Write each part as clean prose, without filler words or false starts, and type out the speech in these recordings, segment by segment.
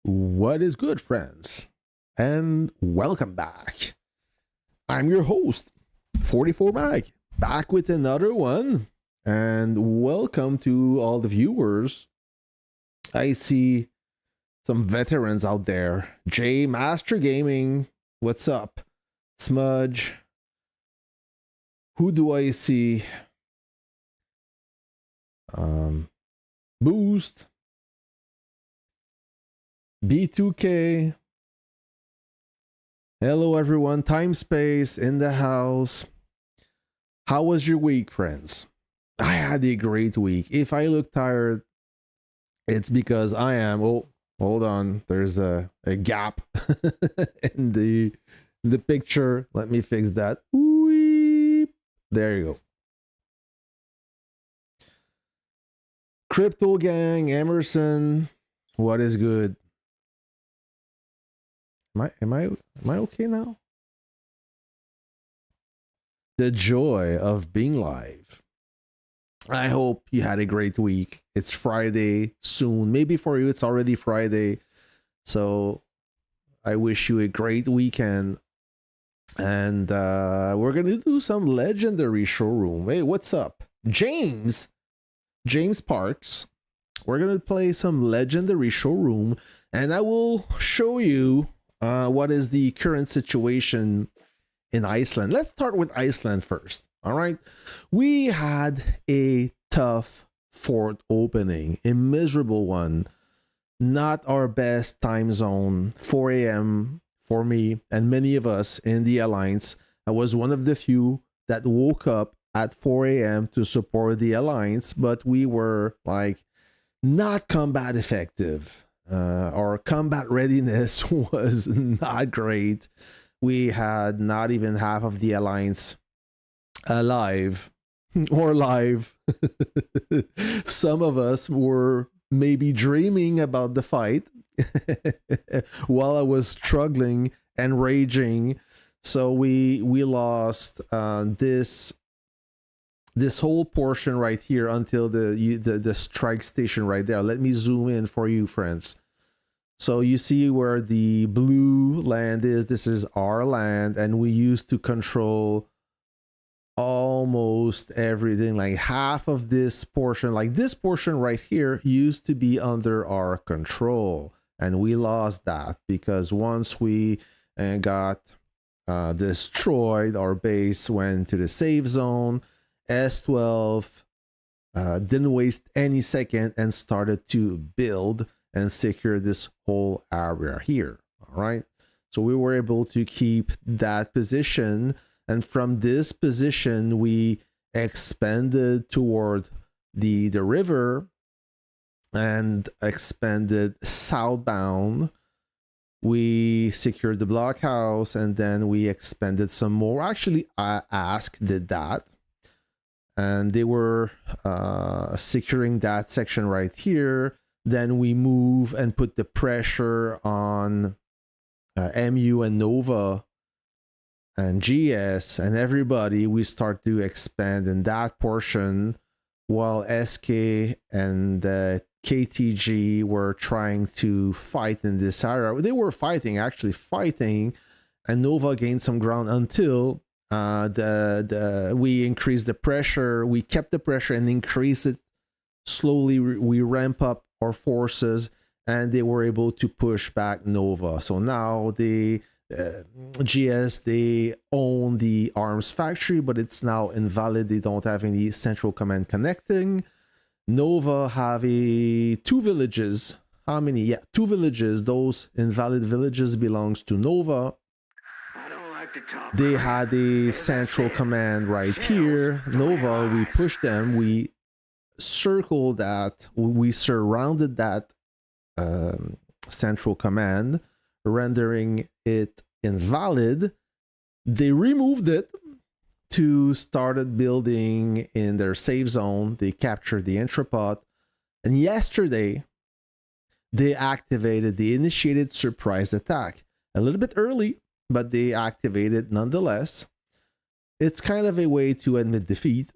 What is good, friends? And welcome back. I'm your host, 44 Mag, back with another one. And welcome to all the viewers. I see some veterans out there. J Master Gaming, what's up? Smudge. Who do I see? Boost. B2K. Hello everyone, Time Space in the house. How was your week, friends? I had a great week. If I look tired, it's because I am. Oh, hold on. There's a gap in the picture. Let me fix that. Weep. There you go. Crypto Gang, Emerson. What is good? Am I okay now? The joy of being live. I hope you had a great week. It's Friday soon. Maybe for you it's already Friday. So I wish you a great weekend. And we're gonna do some legendary showroom. Hey, what's up? James Parks. We're gonna play some legendary showroom, and I will show you what is the current situation in Iceland. Let's start with Iceland first. All right. We had a tough fort opening, a miserable one. Not our best time zone. 4 a.m. for me and many of us in the Alliance. I was one of the few that woke up at 4 a.m. to support the Alliance, but we were like not combat effective. Our combat readiness was not great. We had not even half of the Alliance alive or live. Some of us were maybe dreaming about the fight while I was struggling and raging. So we lost this whole portion right here until the strike station right there. Let me zoom in for you, friends. So you see where the blue land is. This is our land, and we used to control almost everything. Like half of this portion, like this portion right here, used to be under our control, and we lost that because once we got destroyed, our base went to the safe zone. S12 didn't waste any second and started to build and secure this whole area here. All right. So we were able to keep that position. And from this position, we expanded toward the river and expanded southbound. We secured the blockhouse, and then we expanded some more. Actually, Ask did that. And they were securing that section right here. Then we move and put the pressure on MU and Nova and GS and everybody. We start to expand in that portion while SK and KTG were trying to fight in this area. They were actually fighting, and Nova gained some ground until we increased the pressure. We kept the pressure and increased it slowly. We ramp up our forces, and they were able to push back Nova. So now the GS, they own the arms factory, but it's now invalid. They don't have any central command connecting. Nova have two villages. How many? Yeah, 2 villages. Those invalid villages belongs to Nova. They had a central command right here. Nova, we pushed them. We circled that. We surrounded that central command, rendering it invalid. They removed it to started building in their safe zone. They captured the entrepot. And yesterday, they initiated surprise attack. A little bit early, but they activated nonetheless. It's kind of a way to admit defeat.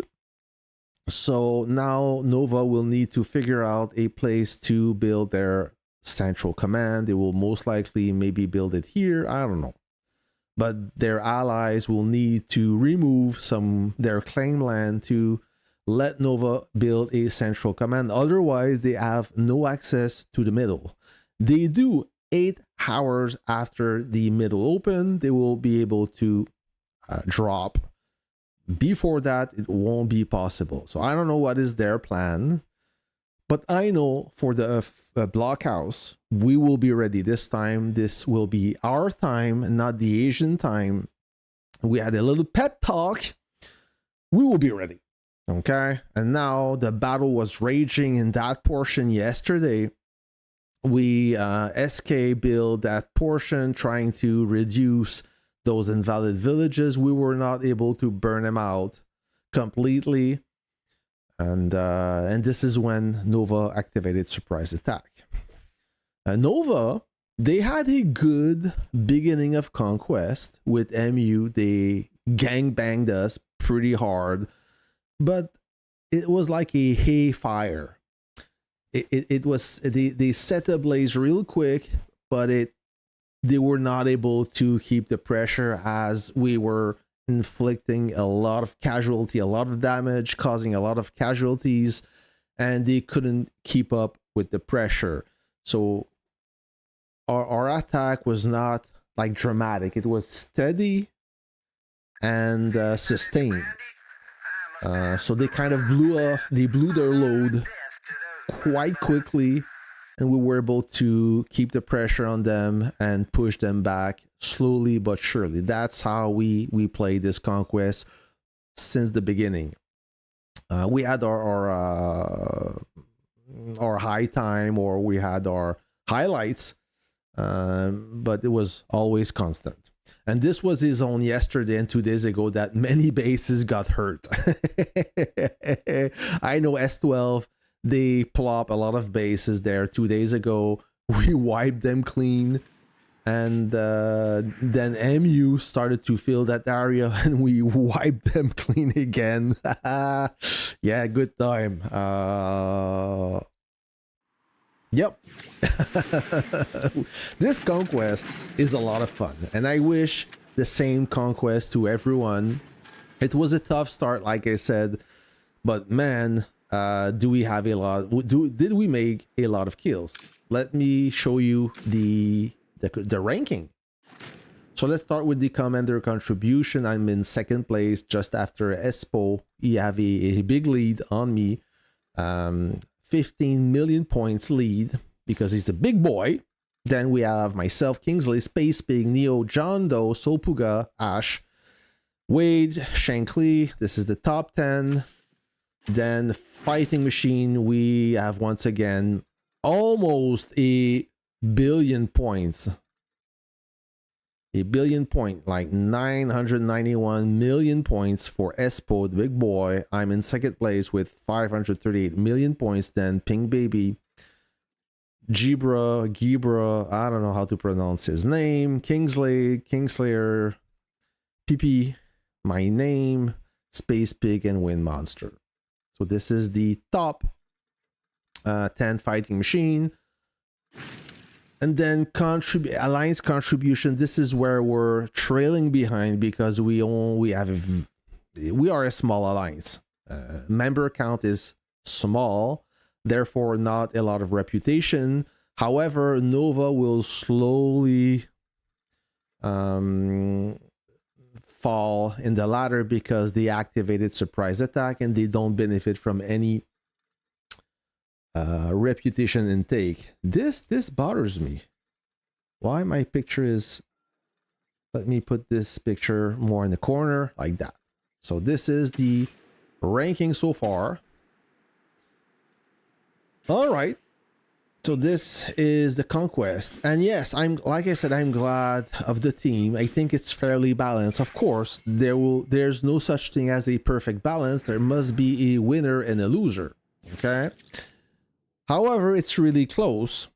So now Nova will need to figure out a place to build their central command. They will most likely maybe build it here. I don't know. But their allies will need to remove their claim land to let Nova build a central command. Otherwise, they have no access to the middle. They do 8 hours after the middle open. They will be able to drop. Before that, it won't be possible. So I don't know what is their plan. But I know for the blockhouse, we will be ready this time. This will be our time, not the Asian time. We had a little pep talk. We will be ready. Okay. And now the battle was raging in that portion yesterday. We SK build that portion, trying to reduce those invalid villages. We were not able to burn them out completely. And this is when Nova activated surprise attack. Nova, they had a good beginning of Conquest with MU. They gangbanged us pretty hard, but it was like a hay fire. It was they set ablaze real quick, but they were not able to keep the pressure as we were inflicting a lot of casualty, a lot of damage, causing a lot of casualties, and they couldn't keep up with the pressure. So our attack was not like dramatic. It was steady and sustained. So they kind of blew their load quite quickly, and we were able to keep the pressure on them and push them back slowly but surely. That's how we played this Conquest since the beginning. We had our high time, or we had our highlights, but it was always constant. And this was his own yesterday and 2 days ago that many bases got hurt. I know S12, they plop a lot of bases there 2 days ago. We wiped them clean. And then MU started to fill that area and we wiped them clean again. Yeah, good time. Yep. This Conquest is a lot of fun. And I wish the same Conquest to everyone. It was a tough start, like I said. But man, do we have a lot? Did we make a lot of kills? Let me show you the ranking. So let's start with the commander contribution. I'm in second place, just after Espo. You have a big lead on me. 15 million points lead because he's a big boy. Then we have myself, Kingsley, Space Pig, Neo, John Doe, Solpuga, Ash, Wade, Shankly. This is the top 10. Then Fighting Machine, we have once again almost a billion points. A billion point, like 991 million points for Espo, the big boy. I'm in second place with 538 million points. Then Pink Baby, Gibra, I don't know how to pronounce his name, Kingslayer, PP, my name, Space Pig, and Wind Monster. So this is the top 10 Fighting Machine. And then alliance contribution. This is where we're trailing behind because we are a small alliance. Member count is small, therefore not a lot of reputation. However, Nova will slowly fall in the ladder because they activated surprise attack and they don't benefit from any reputation intake. This bothers me. Why my picture is, let me put this picture more in the corner like that. So this is the ranking so far. All right, so this is the Conquest, and yes, like I said, I'm glad of the team. I think it's fairly balanced. Of course, there's no such thing as a perfect balance. There must be a winner and a loser. Okay. However, it's really close,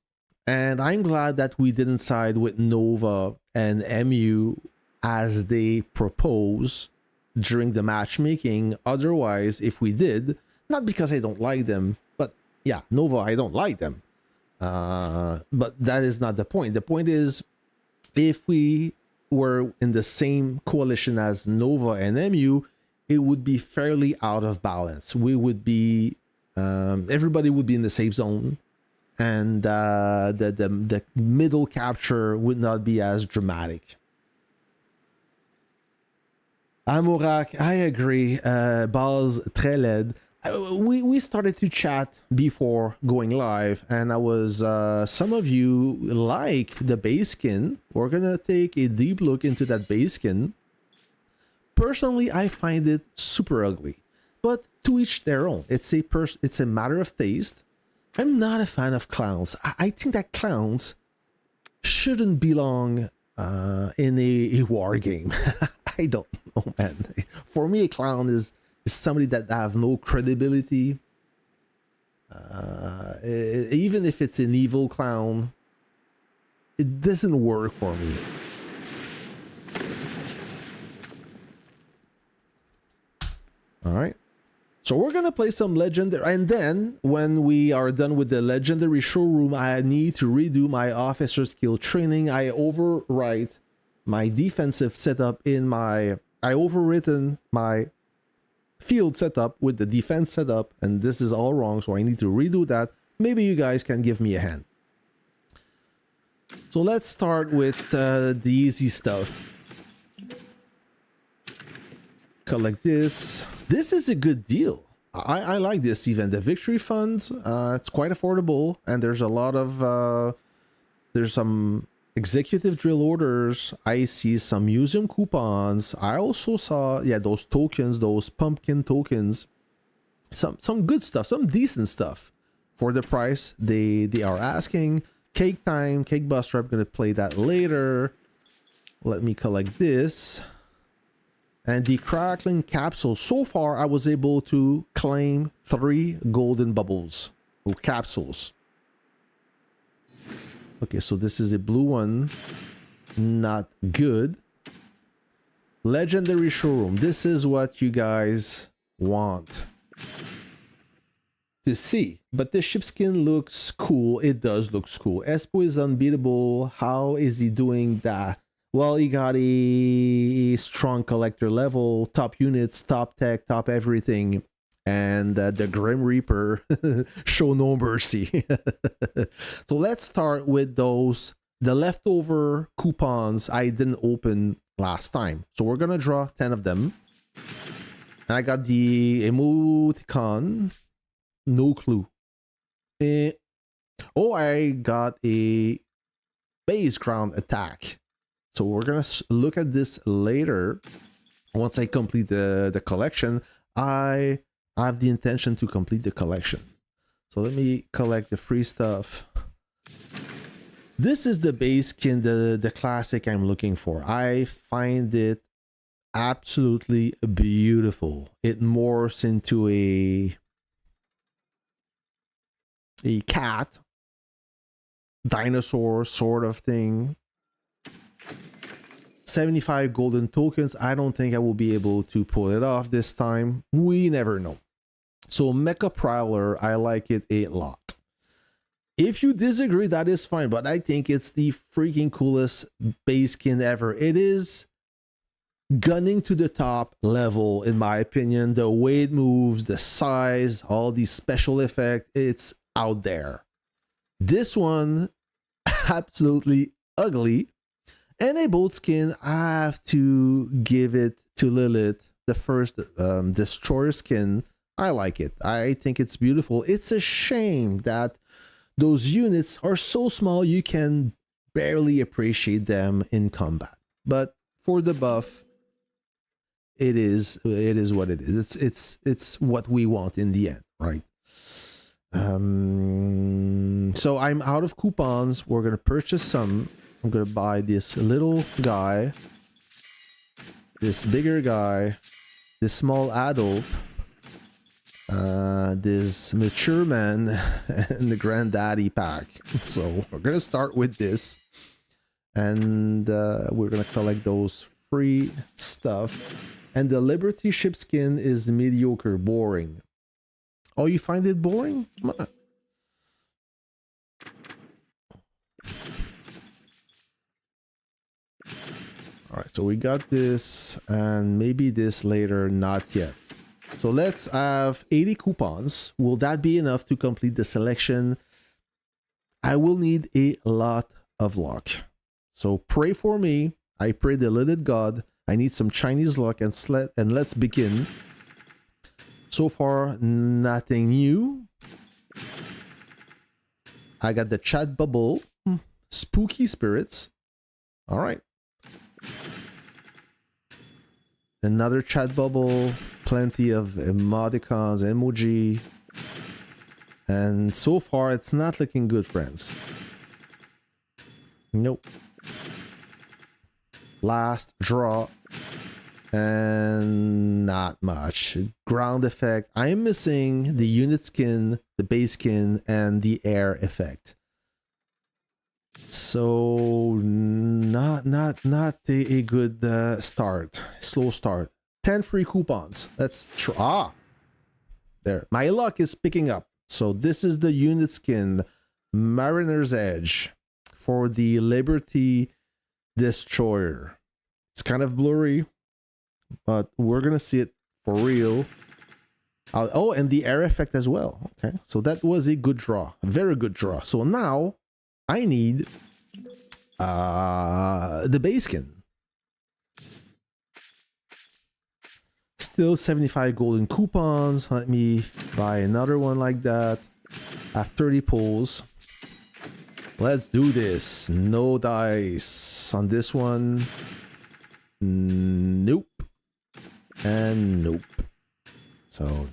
and I'm glad that we didn't side with Nova and MU as they propose during the matchmaking. Otherwise, if we did, not because I don't like them, but yeah, Nova, I don't like them. But that is not the point. The point is, if we were in the same coalition as Nova and MU, it would be fairly out of balance. We would be, everybody would be in the safe zone, and the middle capture would not be as dramatic. Amorak, I agree. Baz très laid. We started to chat before going live, and I was some of you like the baseskin. We're gonna take a deep look into that baseskin. Personally, I find it super ugly, but to each their own. It's a matter of taste. I'm not a fan of clowns. I think that clowns shouldn't belong in a war game. I don't know, man. For me, a clown is somebody that have no credibility. Even if it's an evil clown, it doesn't work for me. All right. So we're going to play some legendary, and then when we are done with the legendary showroom, I need to redo my officer skill training. I overwrite my defensive setup in my, I overwritten my field setup with the defense setup, and this is all wrong, so I need to redo that. Maybe you guys can give me a hand. So let's start with the easy stuff. Collect this. This is a good deal. I like this event. The victory fund, it's quite affordable, and there's a lot of there's some executive drill orders. I see some museum coupons. I also saw, yeah, those tokens, those pumpkin tokens. Some good stuff, some decent stuff for the price they are asking. Cake time, cake buster. I'm gonna play that later. Let me collect this. And the crackling capsule. So far, I was able to claim 3 golden bubbles or capsules. Okay, so this is a blue one. Not good. Legendary showroom. This is what you guys want to see. But the shipskin looks cool. It does look cool. Espo is unbeatable. How is he doing that? Well, he got a strong collector level, top units, top tech, top everything. And the Grim Reaper, show no mercy. So let's start with those, the leftover coupons I didn't open last time. So we're going to draw 10 of them. And I got the emoticon, no clue. Oh, I got a base ground attack. So we're going to look at this later. Once I complete the collection, I have the intention to complete the collection. So let me collect the free stuff. This is the baseskin, the classic I'm looking for. I find it absolutely beautiful. It morphs into a cat, dinosaur sort of thing. 75 golden tokens. I don't think I will be able to pull it off this time. We never know. So Mecha Prowler, I like it a lot. If you disagree, that is fine, but I think it's the freaking coolest baseskin ever. It is gunning to the top level, in my opinion. The way it moves, the size, all these special effects, it's out there. This one, absolutely ugly. And a boat skin, I have to give it to Lilith, the first destroyer skin. I like it. I think it's beautiful. It's a shame that those units are so small you can barely appreciate them in combat. But for the buff, it is what it is. It's what we want in the end, right? So I'm out of coupons. We're gonna purchase some. I'm gonna buy this little guy, this bigger guy, this small adult, this mature man, and the granddaddy pack. So we're gonna start with this, and we're gonna collect those free stuff. And the Liberty ship skin is mediocre, boring. Oh, you find it boring? Come on. All right, so we got this and maybe this later, not yet. So let's have 80 coupons. Will that be enough to complete the selection? I will need a lot of luck. So pray for me. I pray the little god. I need some Chinese luck and let's begin. So far, nothing new. I got the chat bubble. Spooky spirits. All right. Another chat bubble. Plenty of emoticons, emoji. And so far, it's not looking good, friends. Nope. Last draw. And not much. Ground effect. I'm missing the unit skin, the base skin, and the air effect. So not a good start. Slow start. 10 free coupons. Let's try. There. My luck is picking up. So this is the unit skin, Mariner's Edge, for the Liberty Destroyer. It's kind of blurry, but we're gonna see it for real. Oh, and the air effect as well. Okay, so that was a good draw, a very good draw. So now I need the base skin. Still 75 golden coupons. Let me buy another one like that. I have 30 pulls. Let's do this. No dice on this one. Nope. And nope. So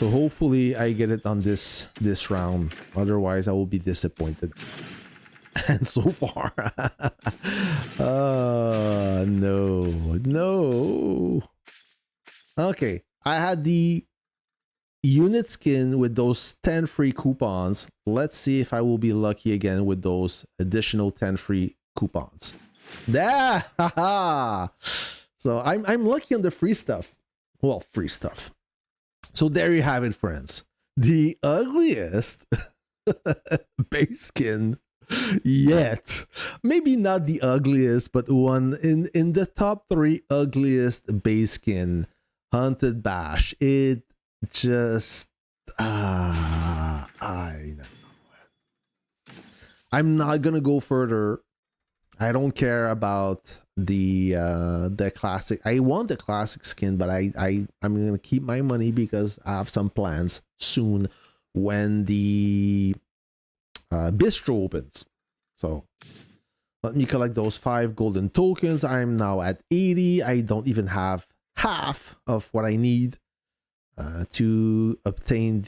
hopefully I get it on this round. Otherwise I will be disappointed. And so far, no. Okay, I had the unit skin with those 10 free coupons. Let's see if I will be lucky again with those additional 10 free coupons. Yeah, so I'm lucky on the free stuff. Well, free stuff. So there you have it, friends. The ugliest base skin yet. Maybe not the ugliest, but one in the top 3 ugliest base skin. Haunted Bash. It just I know. I'm not gonna go further. I don't care about the classic. I want the classic skin, but I'm gonna keep my money because I have some plans soon when the bistro opens. So let me collect those 5 golden tokens. I'm now at 80. I don't even have half of what I need to obtain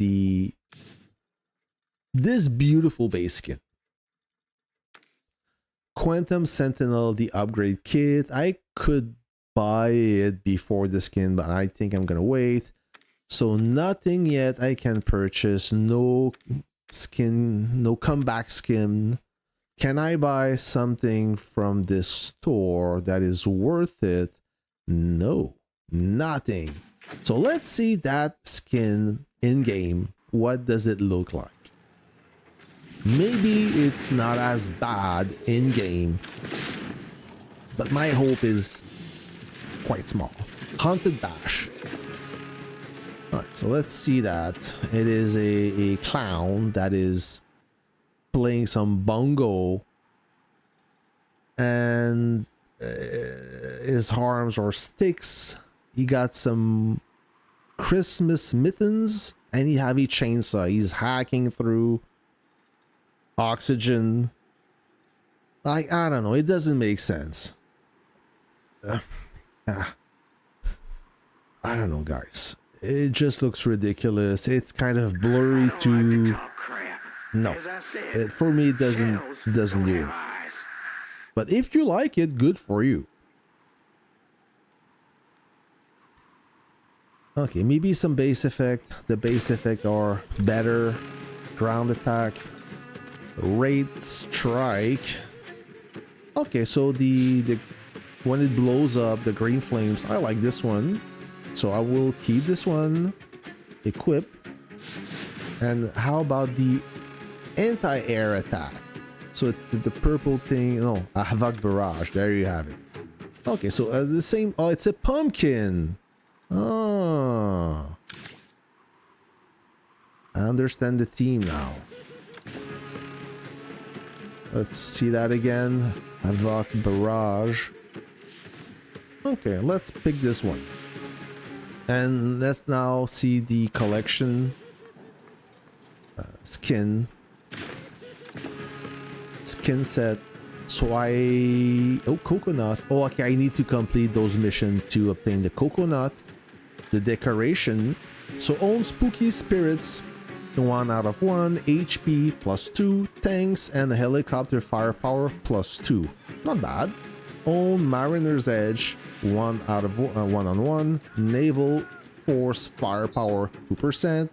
this beautiful base skin. Quantum Sentinel, the upgrade kit. I could buy it before the skin, but I think I'm gonna wait. So nothing yet I can purchase. No skin, no comeback skin. Can I buy something from this store that is worth it? No, nothing. So let's see that skin in game. What does it look like? Maybe it's not as bad in game, but my hope is quite small. Haunted Bash. Alright, so let's see that. It is a clown that is playing some bongo, and his arms are sticks. He got some Christmas mittens, and he have a chainsaw. He's hacking through oxygen. Like, I don't know, it doesn't make sense. I don't know, guys. It just looks ridiculous. It's kind of blurry to... No, for me it doesn't do it. But if you like it, good for you. Okay, maybe some base effect. The base effect are better. Ground attack. Rate strike. Okay, so the when it blows up, the green flames, I like this one. So I will keep this one. Equip. And how about the anti-air attack? So the purple thing, no, a Havoc Barrage. There you have it. Okay, so the same. Oh, it's a pumpkin. Oh, I understand the theme now. Let's see that again. Havoc Barrage. Okay, let's pick this one. And let's now see the collection. Skin set. So oh, coconut. Oh, okay, I need to complete those missions to obtain the coconut, the decoration. So own spooky spirits, 1 out of 1, HP +2, tanks, and a helicopter firepower +2. Not bad. Own Mariner's Edge, 1 out of 1 on 1, naval force firepower 2%.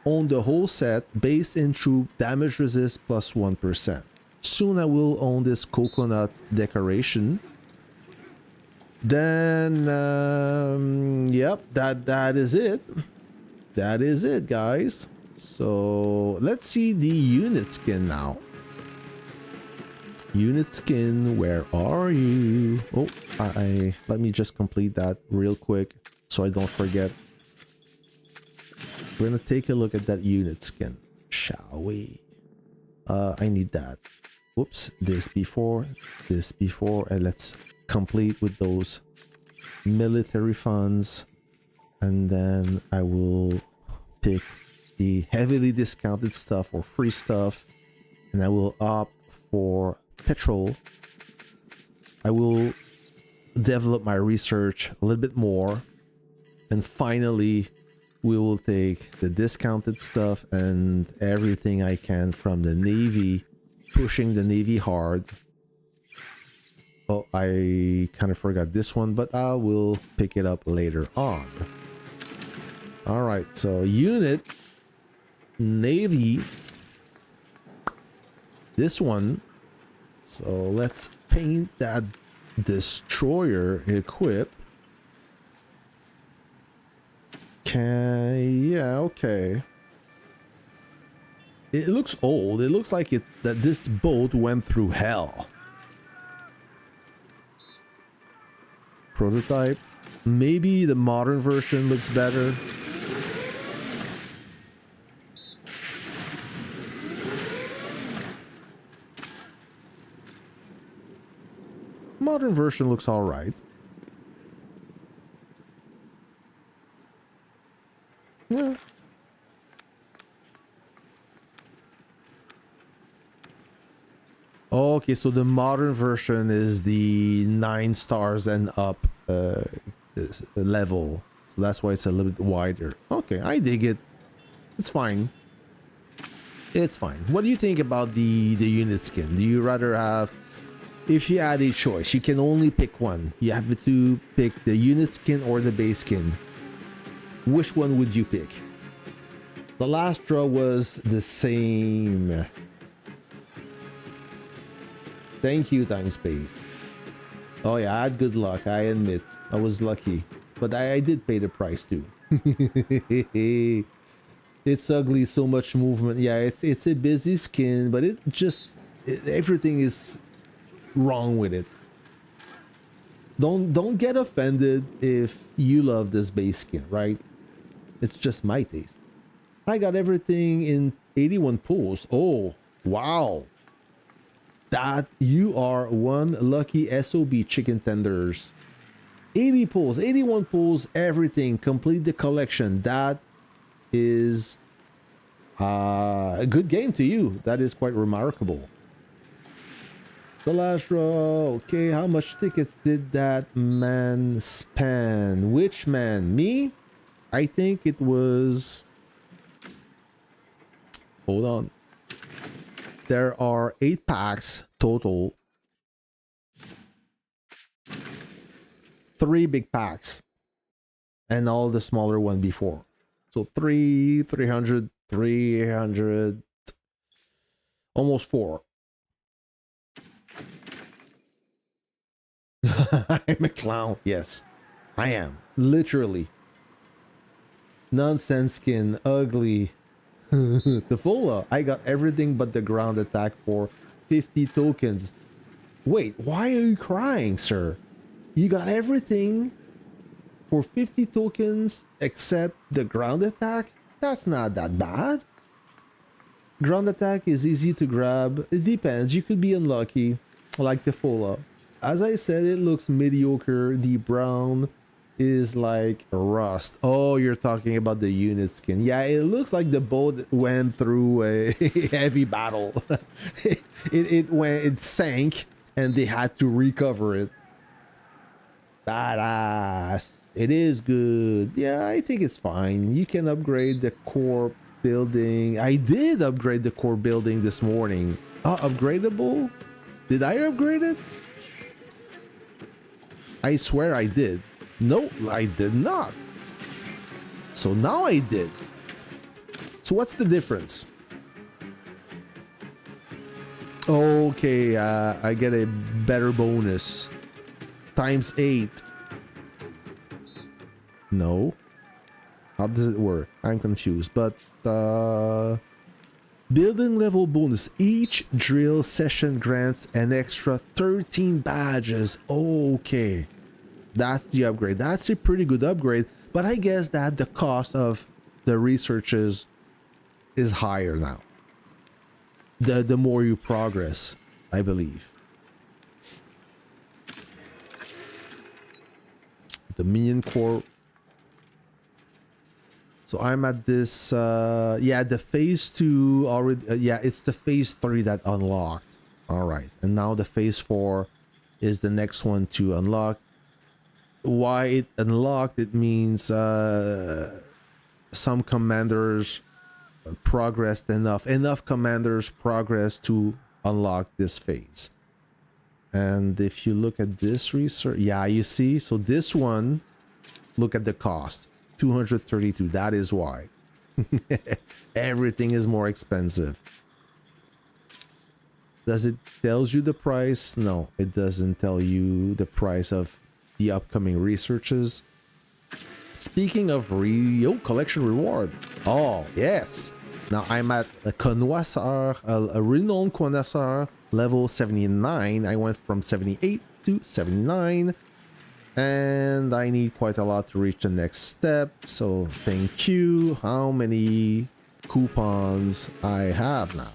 Own the whole set, base in troop, damage resist +1%. Soon I will own this coconut decoration. Then, yep, that is it. That is it, guys. So let's see the unit skin now. Unit skin, where are you? Oh, let me just complete that real quick so I don't forget. We're gonna take a look at that unit skin, shall we? I need that. Whoops, this before, and let's complete with those military funds, and then I will pick the heavily discounted stuff or free stuff, and I will opt for petrol. I will develop my research a little bit more, and finally we will take the discounted stuff and everything I can from the Navy, pushing the Navy hard. Oh, I kind of forgot this one, but I will pick it up later on. All right, so unit, Navy, this one. So let's paint that destroyer equip. Yeah, okay. It looks old. It looks like that this boat went through hell. Prototype. Maybe the modern version looks better. Modern version looks all right. Yeah. Okay, so the modern version is the 9 stars and up level. So that's why it's a little bit wider. Okay, I dig it. It's fine. It's fine. What do you think about the unit skin? Do you rather have... If you had a choice, you can only pick one. You have to pick the unit skin or the base skin. Which one would you pick? The last draw was the same. Thank you, Airspace. Oh yeah, I had good luck, I admit. I was lucky. But I did pay the price too. It's ugly, so much movement. Yeah, it's a busy skin, but everything is wrong with it. Don't get offended if you love this base skin, right? It's just my taste. I got everything in 81 pulls. Oh, wow. That you are one lucky SOB chicken tenders. 80 pulls, 81 pulls, everything. Complete the collection. That is a good game to you. That is quite remarkable. The last row. Okay, how much tickets did that man spend? Which man? Me? I think it was... Hold on. There are 8 packs total. 3 big packs. And all the smaller one before. So 300, almost 4. I'm a clown. Yes, I am. Literally. Nonsense skin. Ugly. The Fola. I got everything but the ground attack for 50 tokens. Wait, why are you crying, sir? You got everything for 50 tokens except the ground attack? That's not that bad. Ground attack is easy to grab. It depends. You could be unlucky, like the Fola. As I said, it looks mediocre. The brown is like rust. Oh, you're talking about the unit skin. Yeah, it looks like the boat went through a heavy battle. It sank and they had to recover it. Badass. It is good. Yeah, I think it's fine. You can upgrade the core building. I did upgrade the core building this morning. Upgradable? Did I upgrade it? I swear I did. No, I did not. So now I did. So what's the difference? Okay, I get a better bonus. Times 8. No. How does it work? I'm confused. But building level bonus. Each drill session grants an extra 13 badges. Okay. That's the upgrade. That's a pretty good upgrade. But I guess that the cost of the researches is higher now. The more you progress, I believe. The minion core. So I'm at this, yeah, the phase 2 already, yeah, it's the phase 3 that unlocked. All right. And now the phase 4 is the next one to unlock. Why it unlocked, it means some commanders progressed enough commanders progressed to unlock this phase. And if you look at this research, yeah, you see, so this one, look at the cost, 232. That is why. Everything is more expensive. Does it tells you the price? No, it doesn't tell you the price of the upcoming researches. Speaking of collection reward. Oh, yes. Now I'm at a connoisseur, a renowned connoisseur, level 79. I went from 78 to 79. And I need quite a lot to reach the next step. So thank you. How many coupons I have now?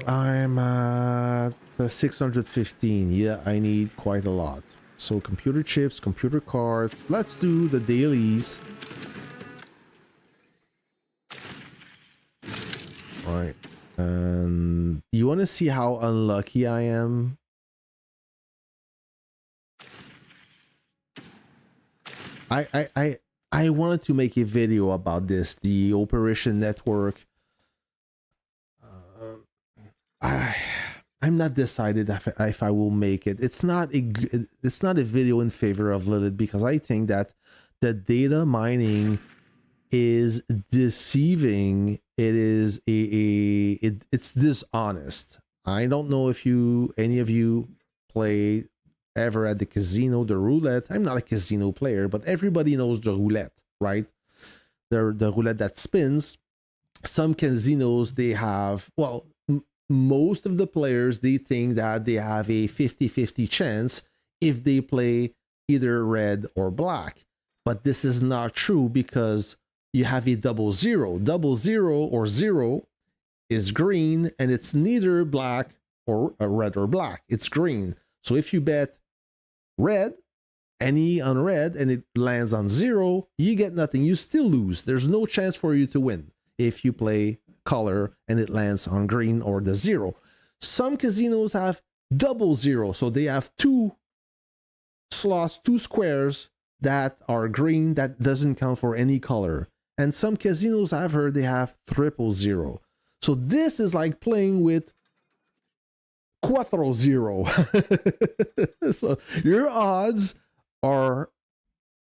I'm at 615. Yeah, I need quite a lot. So computer chips, computer cards. Let's do the dailies. All right. And you want to see how unlucky I am? I wanted to make a video about this, the operation network. I'm not decided if I will make it. It's not a video in favor of Lilith because I think that the data mining is deceiving. It is it's dishonest. I don't know if any of you play ever at the casino, the roulette. I'm not a casino player, but everybody knows the roulette, right? The roulette that spins. Some casinos, they have, well, most of the players, they think that they have a 50-50 chance if they play either red or black. But this is not true because you have a double zero. Double zero or zero is green, and it's neither black or red or black. It's green. So if you bet red, any on red, and it lands on zero, you get nothing. You still lose. There's no chance for you to win if you play color and it lands on green or the zero. Some casinos have double zero, so they have two slots, two squares that are green that doesn't count for any color. And some casinos, I've heard, they have triple zero. So this is like playing with quattro zero. So your odds are,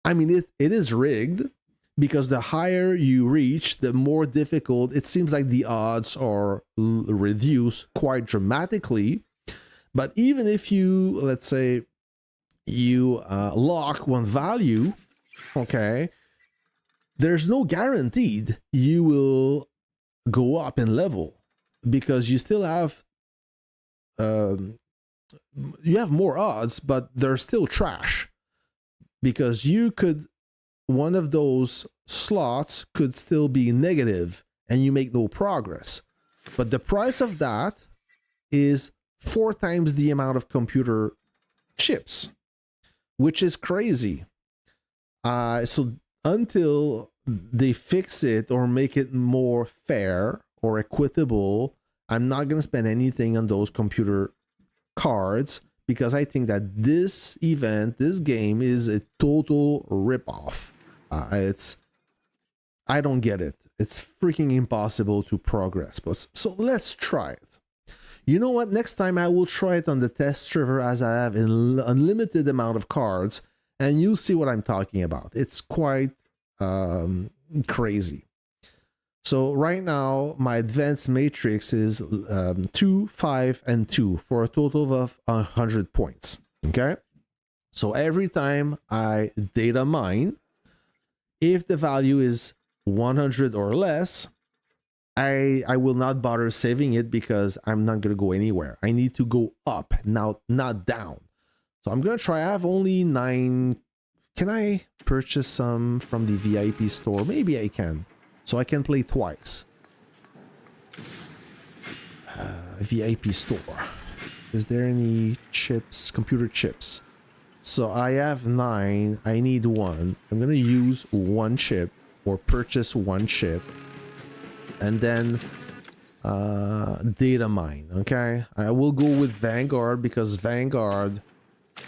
I mean, it is rigged because the higher you reach, the more difficult. It seems like the odds are reduced quite dramatically. But even if you, let's say, you lock one value, okay, there's no guaranteed you will go up in level, because you still have you have more odds, but they're still trash, because you could, one of those slots could still be negative and you make no progress. But the price of that is 4 times the amount of computer chips, which is crazy. So until they fix it or make it more fair or equitable, I'm not going to spend anything on those computer cards, because I think that this event, this game, is a total ripoff. I don't get it. It's freaking impossible to progress. But so let's try it. You know what? Next time I will try it on the test server, as I have an unlimited amount of cards, and you'll see what I'm talking about. It's quite crazy. So right now, my advanced matrix is 2, 5, and 2 for a total of 100 points. Okay? So every time I data mine, if the value is 100 or less, I will not bother saving it, because I'm not going to go anywhere. I need to go up, now, not down. So I'm going to try. I have only 9. Can I purchase some from the VIP store? Maybe I can. So I can play twice. VIP store. Is there any chips? Computer chips. So I have 9. I need 1. I'm going to use 1 chip, or purchase 1 chip. And then data mine. Okay. I will go with Vanguard, because Vanguard,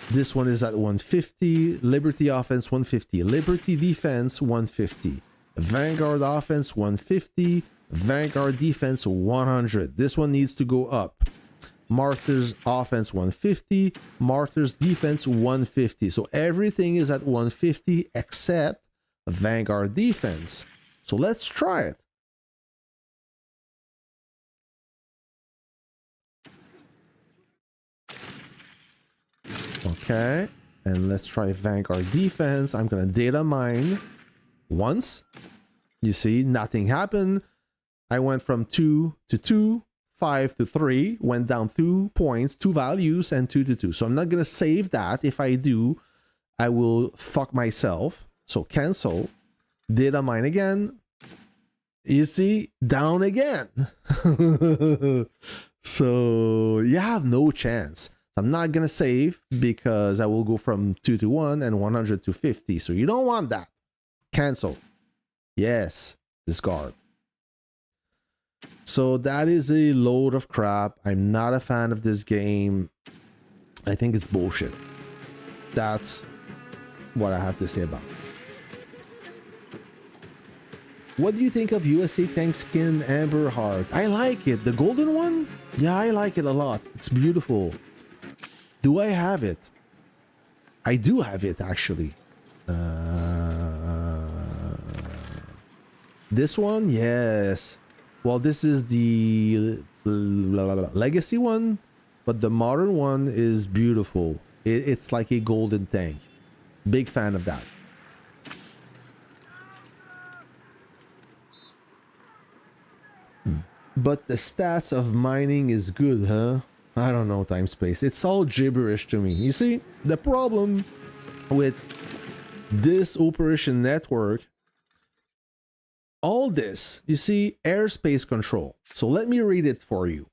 this one is at 150. Liberty offense 150. Liberty defense 150. Vanguard offense 150. Vanguard defense 100. This one needs to go up. Martyrs offense 150. Martyrs defense 150. So everything is at 150 except Vanguard defense. So let's try it. Okay, and let's try Vanguard defense. I'm gonna data mine once. You see, nothing happened. I went from 2 to 2, 5 to 3, went down 2 points, 2 values, and 2 to 2. So I'm not gonna save that. If I do, I will fuck myself. So cancel. Data mine again. You see, down again. So you have no chance. I'm not gonna save, because I will go from 2 to 1 and 100 to 50. So you don't want that. Cancel. Yes. Discard. So that is a load of crap. I'm not a fan of this game. I think it's bullshit. That's what I have to say about it. What do you think of USA Tank Skin Amber Heart? I like it. The golden one? Yeah, I like it a lot. It's beautiful. Do I have it? I do have it, actually. This one? Yes. Well, this is the legacy one, but the modern one is beautiful. It's like a golden tank. Big fan of that. But the stats of mining is good, huh? I don't know, time space. It's all gibberish to me. You see, the problem with this operation network, all this, you see, airspace control. So let me read it for you.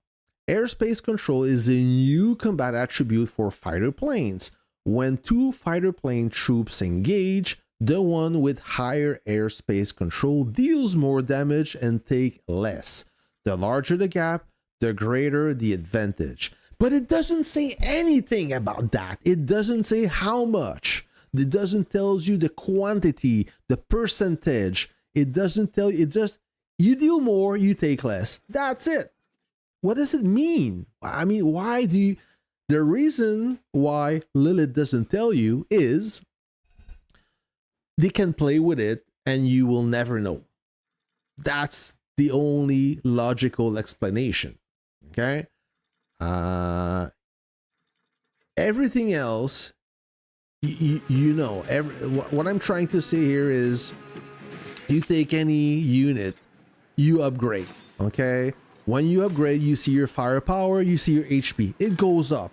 Airspace control is a new combat attribute for fighter planes. When 2 fighter plane troops engage, the one with higher airspace control deals more damage and take less. The larger the gap, the greater the advantage. But it doesn't say anything about that. It doesn't say how much. It doesn't tell you the quantity, the percentage. It doesn't tell you. It just, you deal more, you take less. That's it. What does it mean? I mean, why do you... The reason why Lilith doesn't tell you is they can play with it and you will never know. That's the only logical explanation. Okay? Everything else, you know, what I'm trying to say here is, you take any unit, you upgrade. Okay, when you upgrade, you see your firepower, you see your HP. It goes up.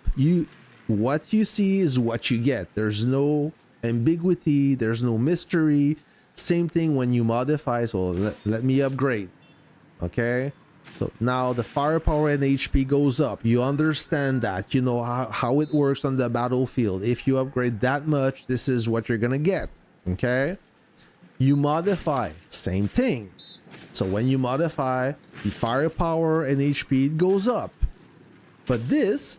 What you see is what you get. There's no ambiguity. There's no mystery. Same thing when you modify. So let me upgrade. Okay. So now the firepower and HP goes up. You understand that. You know how it works on the battlefield. If you upgrade that much, this is what you're gonna get. Okay. You modify. Same thing. So when you modify, the firepower and HP goes up. But this,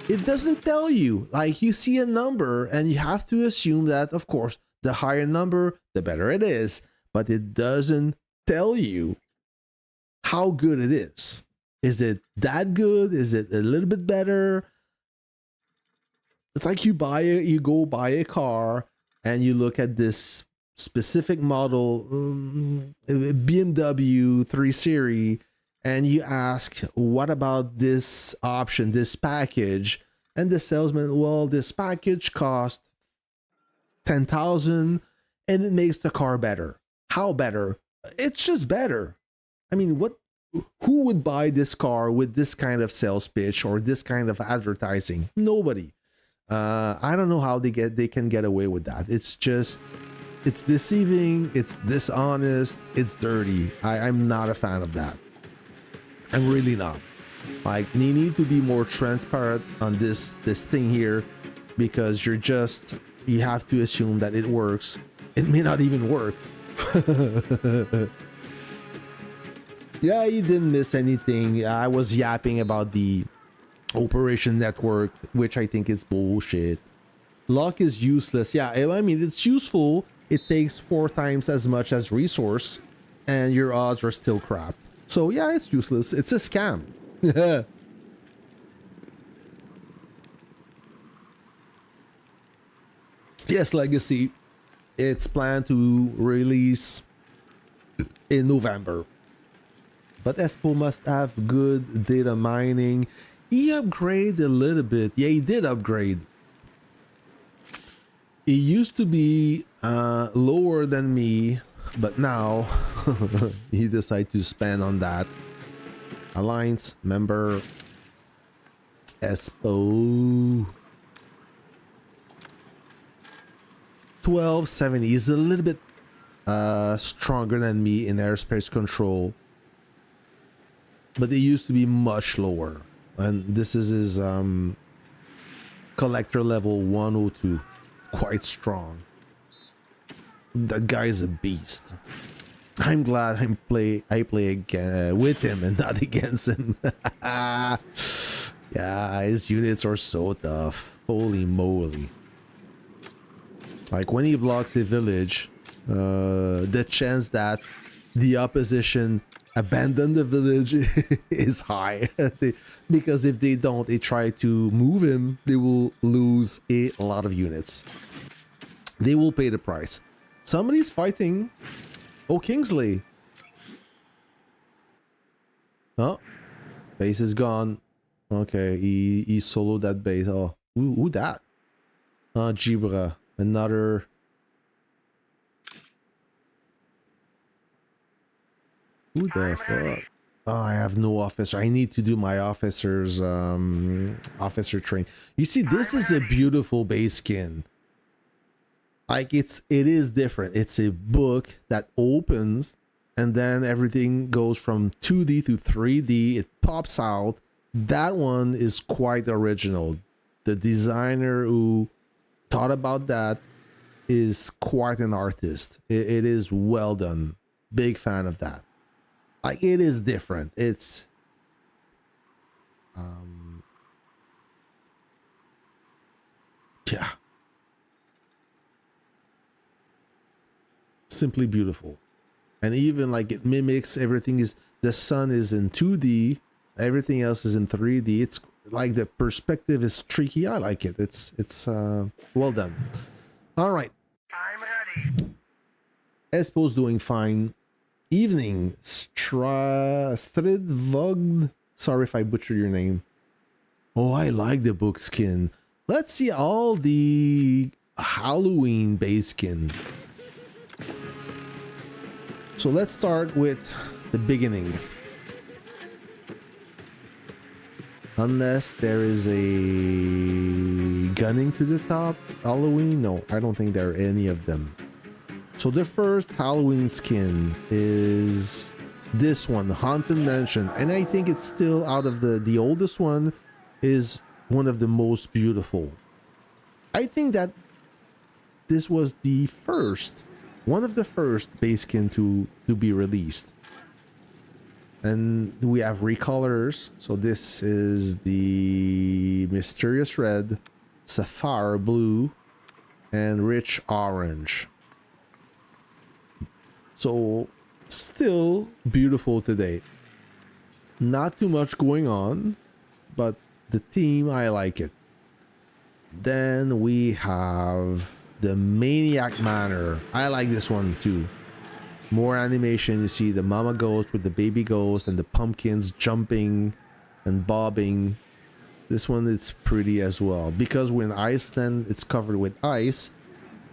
it doesn't tell you. Like, you see a number and you have to assume that, of course, the higher number, the better it is. But it doesn't tell you how good it is. Is it that good? Is it a little bit better? It's like you go buy a car and you look at this specific model, BMW 3 Series, and you ask, what about this option, this package? And the salesman, well, this package costs 10,000 and it makes the car better. How better? It's just better. I mean, who would buy this car with this kind of sales pitch or this kind of advertising? Nobody. I don't know how they can get away with that. It's deceiving, it's dishonest, it's dirty. I'm not a fan of that. I'm really not. Like, you need to be more transparent on this thing here, because you have to assume that it works. It may not even work. Yeah, you didn't miss anything. I was yapping about the operation network, which I think is bullshit. Luck is useless. Yeah, I mean, it's useful. It takes 4 times as much as resource, and your odds are still crap. So yeah, it's useless. It's a scam. Yes, Legacy. It's planned to release in November. But Espo must have good data mining. He upgraded a little bit. Yeah, he did upgrade. He used to be lower than me, but now he decided to spend on that. Alliance member Espo 1270 is a little bit stronger than me in airspace control, but it used to be much lower, and this is his collector level 102. Quite strong. That guy is a beast. I'm glad I play again with him and not against him. Yeah, his units are so tough. Holy moly. Like, when he blocks a village, the chance that the opposition abandon the village is high. Because if they don't, they try to move him, they will lose a lot of units. They will pay the price. Somebody's fighting. Oh, Kingsley. Oh, base is gone. Okay, he soloed that base. Oh, who that? Jibra. Another. Who the fuck? Oh, I have no officer. I need to do my officer's officer train. You see, this is a beautiful base skin. Like, it is different. It's a book that opens and then everything goes from 2D to 3D. It pops out. That one is quite original. The designer who thought about that is quite an artist. It is well done. Big fan of that. Like, it is different. It's yeah, simply beautiful. And even like it mimics everything. Is the sun is in 2D, everything else is in 3D. It's like the perspective is tricky. I like it. It's well done. All right, I'm ready. Espo's doing fine. Evening, Stridvogd. Sorry if I butchered your name. Oh, I like the book skin. Let's see all the Halloween base skin. So let's start with the beginning. Unless there is a gunning to the top Halloween. No, I don't think there are any of them. So the first Halloween skin is this one, Haunted Mansion. And I think it's still out of the oldest one is one of the most beautiful. I think that this was the first, one of the first base skin to be released. And we have recolors. So this is the Mysterious Red, Sapphire Blue, and Rich Orange. So still beautiful today. Not too much going on, but the theme, I like it. Then we have the Maniac Manor. I like this one too. More animation. You see the mama ghost with the baby ghost and the pumpkins jumping and bobbing. This one is pretty as well. Because we're in Iceland, it's covered with ice.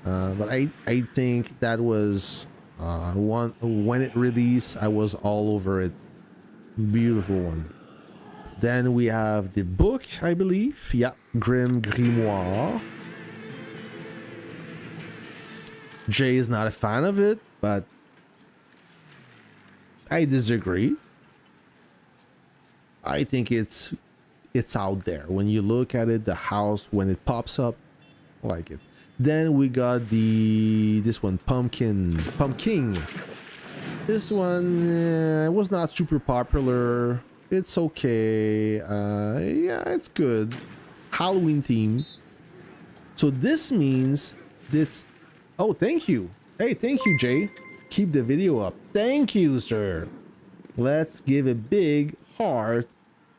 But I think that was one when it released, I was all over it. Beautiful one. Then we have the book, I believe. Yeah, Grim Grimoire. Jay is not a fan of it, but I disagree. I think it's out there. When you look at it, the house, when it pops up, I like it. Then we got this one, Pumpkin. This one was not super popular. It's okay. Yeah, it's good. Halloween theme. So this means it's... Oh, thank you. Hey, thank you, Jay. Keep the video up. Thank you, sir. Let's give a big heart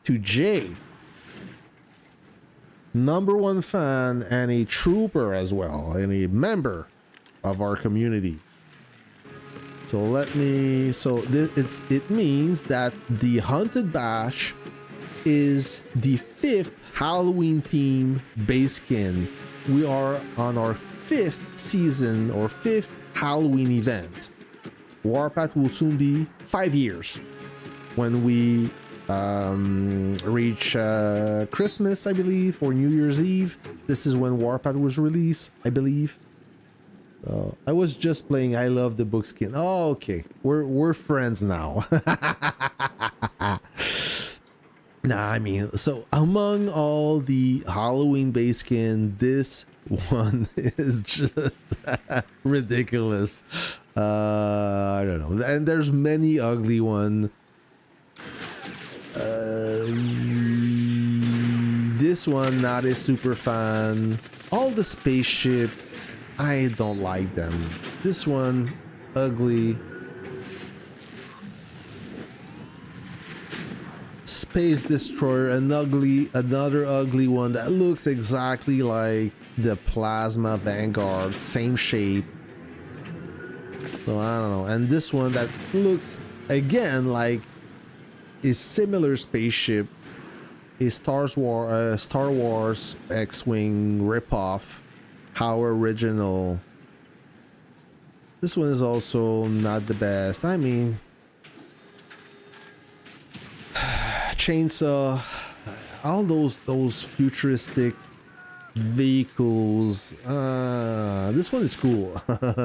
to Jay. #1 fan and a trooper as well, and a member of our community. So let me... So it means that the Haunted Bash is the 5th Halloween theme base skin. We are on our 5th season or 5th Halloween event. Warpath will soon be 5 years when we reach Christmas, I believe, or New Year's Eve. This is when Warpath was released, I believe. I was just playing I Love the Book Skin. Oh, okay. We're friends now. Nah, I mean, so among all the Halloween base skin, this one is just ridiculous. I don't know. And there's many ugly one. This one, not a super fan. All the spaceship, I don't like them. This one, ugly. Space Destroyer, another ugly one that looks exactly like the Plasma Vanguard, same shape. So I don't know. And this one that looks again like a similar spaceship, a Star Wars X-Wing ripoff. How original. This one is also not the best. I mean, chainsaw, all those futuristic vehicles. This one is cool.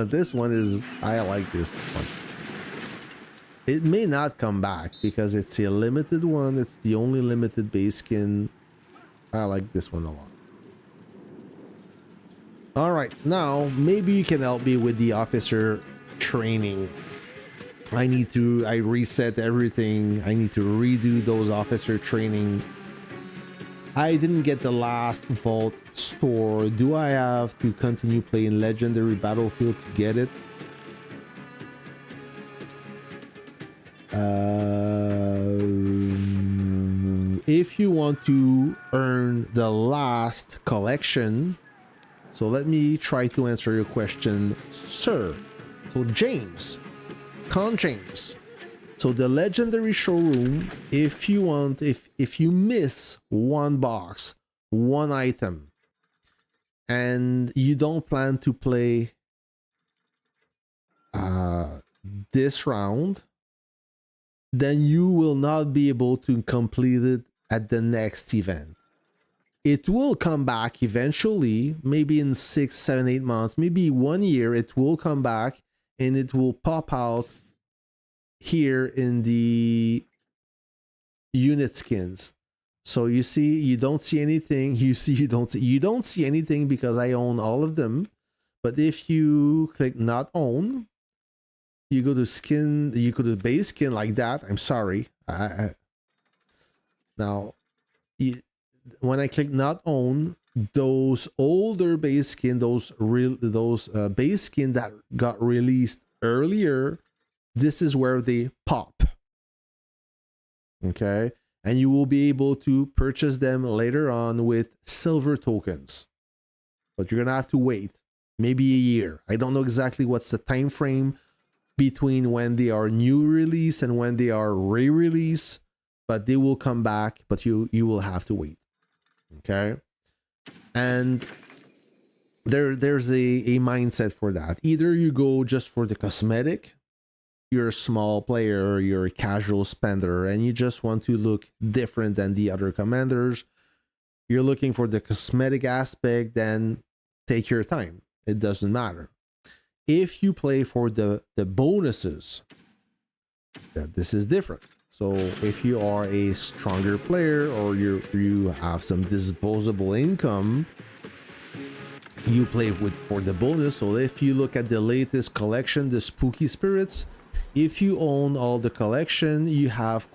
This one is, I like this one. It may not come back because it's a limited one. It's the only limited base skin. I like this one a lot. All right, now maybe you can help me with the officer training. I reset everything. I need to redo those officer training. I didn't get the last vault store. Do I have to continue playing Legendary Battlefield to get it? If you want to earn the last collection, so let me try to answer your question, sir. So James, James. So the legendary showroom, if you want, if you miss one box, one item, and you don't plan to play this round, then you will not be able to complete it at the next event. It will come back eventually, maybe in 6, 7, 8 months, maybe 1 year, it will come back and it will pop out here in the unit skins. So you see, you don't see anything. You don't see anything because I own all of them. But if you click not own, you go to skin, you go to base skin like that. I'm sorry. Now, when I click not own, those older base skin, those base skin that got released earlier, this is where they pop. Okay, and you will be able to purchase them later on with silver tokens, but you're gonna have to wait maybe a year. I don't know exactly what's the time frame between when they are new release and when they are re-release, but they will come back, but you will have to wait. Okay, and there's a mindset for that. Either you go just for the cosmetic, you're a small player, you're a casual spender, and you just want to look different than the other commanders. You're looking for the cosmetic aspect, then take your time. It doesn't matter. If you play for the bonuses, that this is different. So if you are a stronger player or you have some disposable income, you play for the bonus. So if you look at the latest collection, the Spooky Spirits, if you own all the collection, you have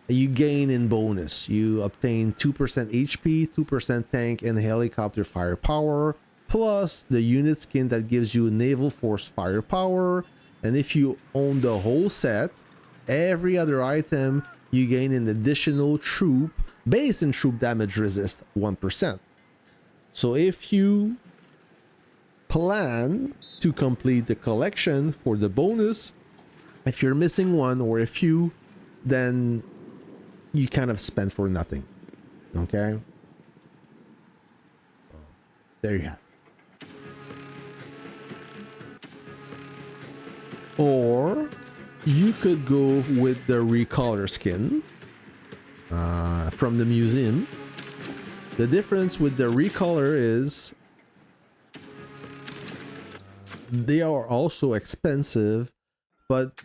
you gain in bonus. You obtain 2% HP, 2% tank and helicopter firepower, plus the unit skin that gives you naval force firepower. And if you own the whole set, every other item, you gain an additional troop, base and troop damage resist 1%. So if you plan to complete the collection for the bonus, if you're missing one or a few, then you kind of spend for nothing. Okay? There you have it. Or you could go with the recolor skin from the museum. The difference with the recolor is they are also expensive, but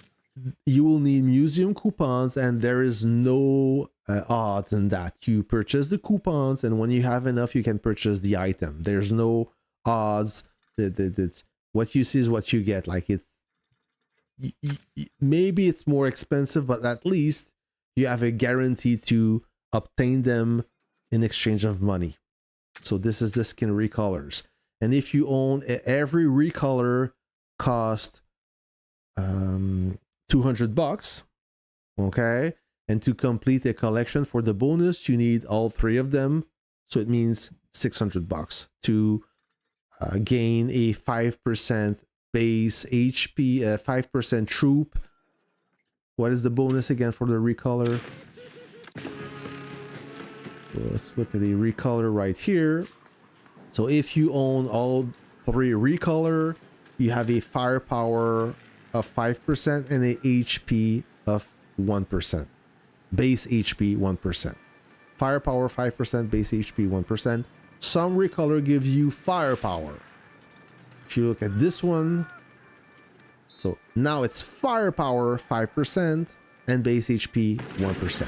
you will need museum coupons, and there is no odds in that. You purchase the coupons, and when you have enough, you can purchase the item. There's no odds. It's what you see is what you get. Like maybe it's more expensive, but at least you have a guarantee to obtain them in exchange of money. So this is the skin recolors, and if you own every recolor cost $200, okay, and to complete a collection for the bonus you need all three of them, so it means $600 to gain a 5% base HP, 5% troop. What is the bonus again for the recolor? So let's look at the recolor right here. So if you own all three recolor, you have a firepower of 5% and a HP of 1%. Base HP 1%. Firepower 5%, base HP 1%. Some recolor gives you firepower. If you look at this one, so now it's firepower 5% and base HP 1%.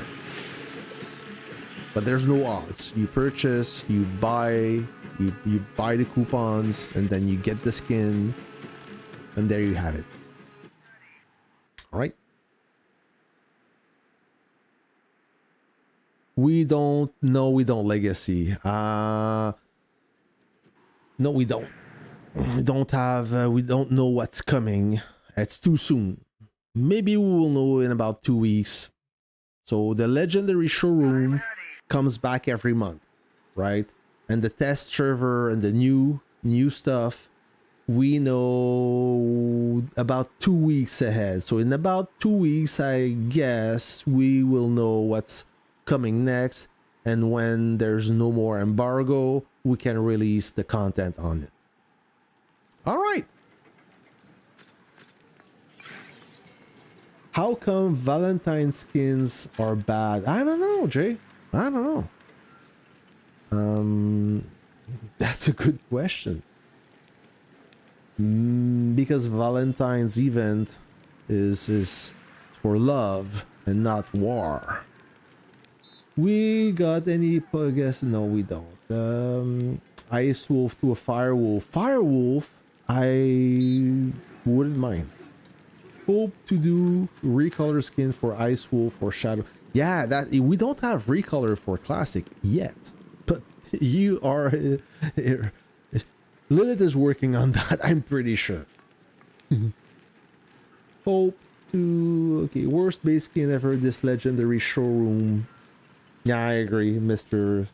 But there's no odds. You purchase, you buy the coupons, and then you get the skin, and there you have it. All right. We don't legacy. No, we don't. We don't know what's coming. It's too soon. Maybe we will know in about 2 weeks. So the legendary showroom comes back every month, right? And the test server and the new stuff, we know about 2 weeks ahead. So in about 2 weeks, I guess we will know what's coming next, and when there's no more embargo, we can release the content on it. All right. How come Valentine skins are bad? I don't know, Jay. I don't know. That's a good question. Because Valentine's event is for love and not war. We got any? I guess no, we don't. Ice wolf to a fire wolf. Fire wolf, I wouldn't mind. Hope to do recolor skin for ice wolf or shadow. Yeah, that we don't have recolor for classic yet, but you are. Lilith is working on that. I'm pretty sure. Hope to okay. Worst base skin ever. This legendary showroom. Yeah, I agree, Mr.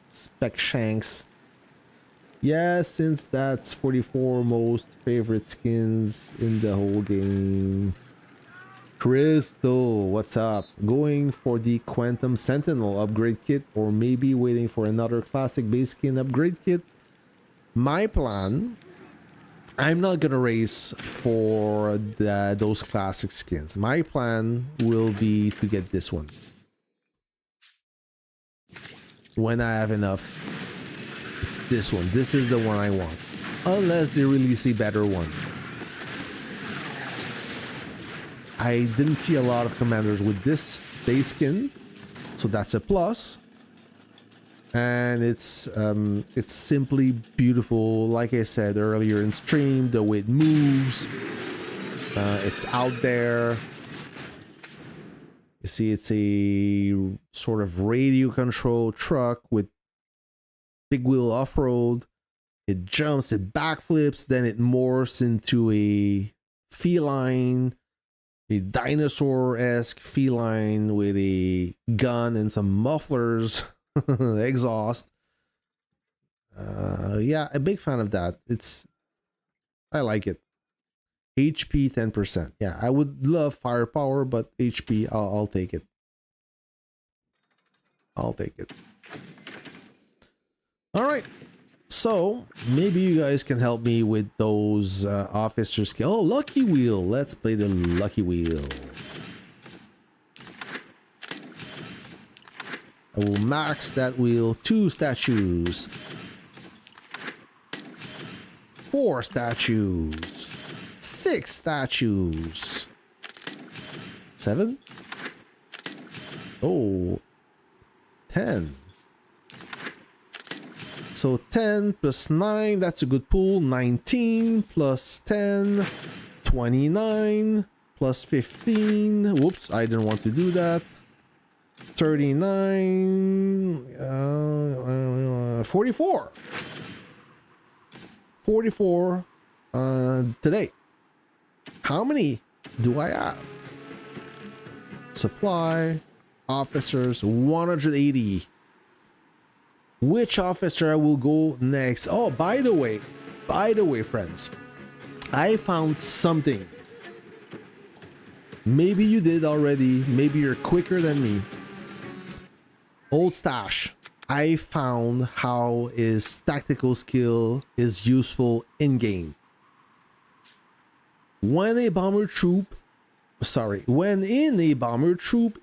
Spec Shanks. Yeah, since that's 44 most favorite skins in the whole game. Crystal, what's up? Going for the Quantum Sentinel upgrade kit or maybe waiting for another classic base skin upgrade kit? My plan, I'm not gonna race for those classic skins. My plan will be to get this one. When I have enough, it's this one. This is the one I want. Unless they release a better one. I didn't see a lot of commanders with this base skin, so that's a plus. And it's simply beautiful. Like I said earlier in stream, the way it moves, it's out there. You see, it's a sort of radio controlled truck with big wheel off-road. It jumps, it backflips, then it morphs into a feline, a dinosaur-esque feline with a gun and some mufflers, exhaust. Yeah, a big fan of that. I like it. HP 10%. Yeah, I would love firepower, but HP, I'll take it. I'll take it. All right. So maybe you guys can help me with those officer skills. Oh, lucky wheel. Let's play the lucky wheel. I will max that wheel. 2 statues. 4 statues. 6 statues. 7. Oh, 10. So 10 plus 9, that's a good pool. 19 plus 10, 29 plus 15. Whoops, I didn't want to do that. 39, 44. 44 today. How many do I have? Supply, officers, 180. Which officer I will go next? Oh, by the way, friends, I found something. Maybe you did already. Maybe you're quicker than me. Old stash. I found how his tactical skill is useful in game. When in a bomber troop,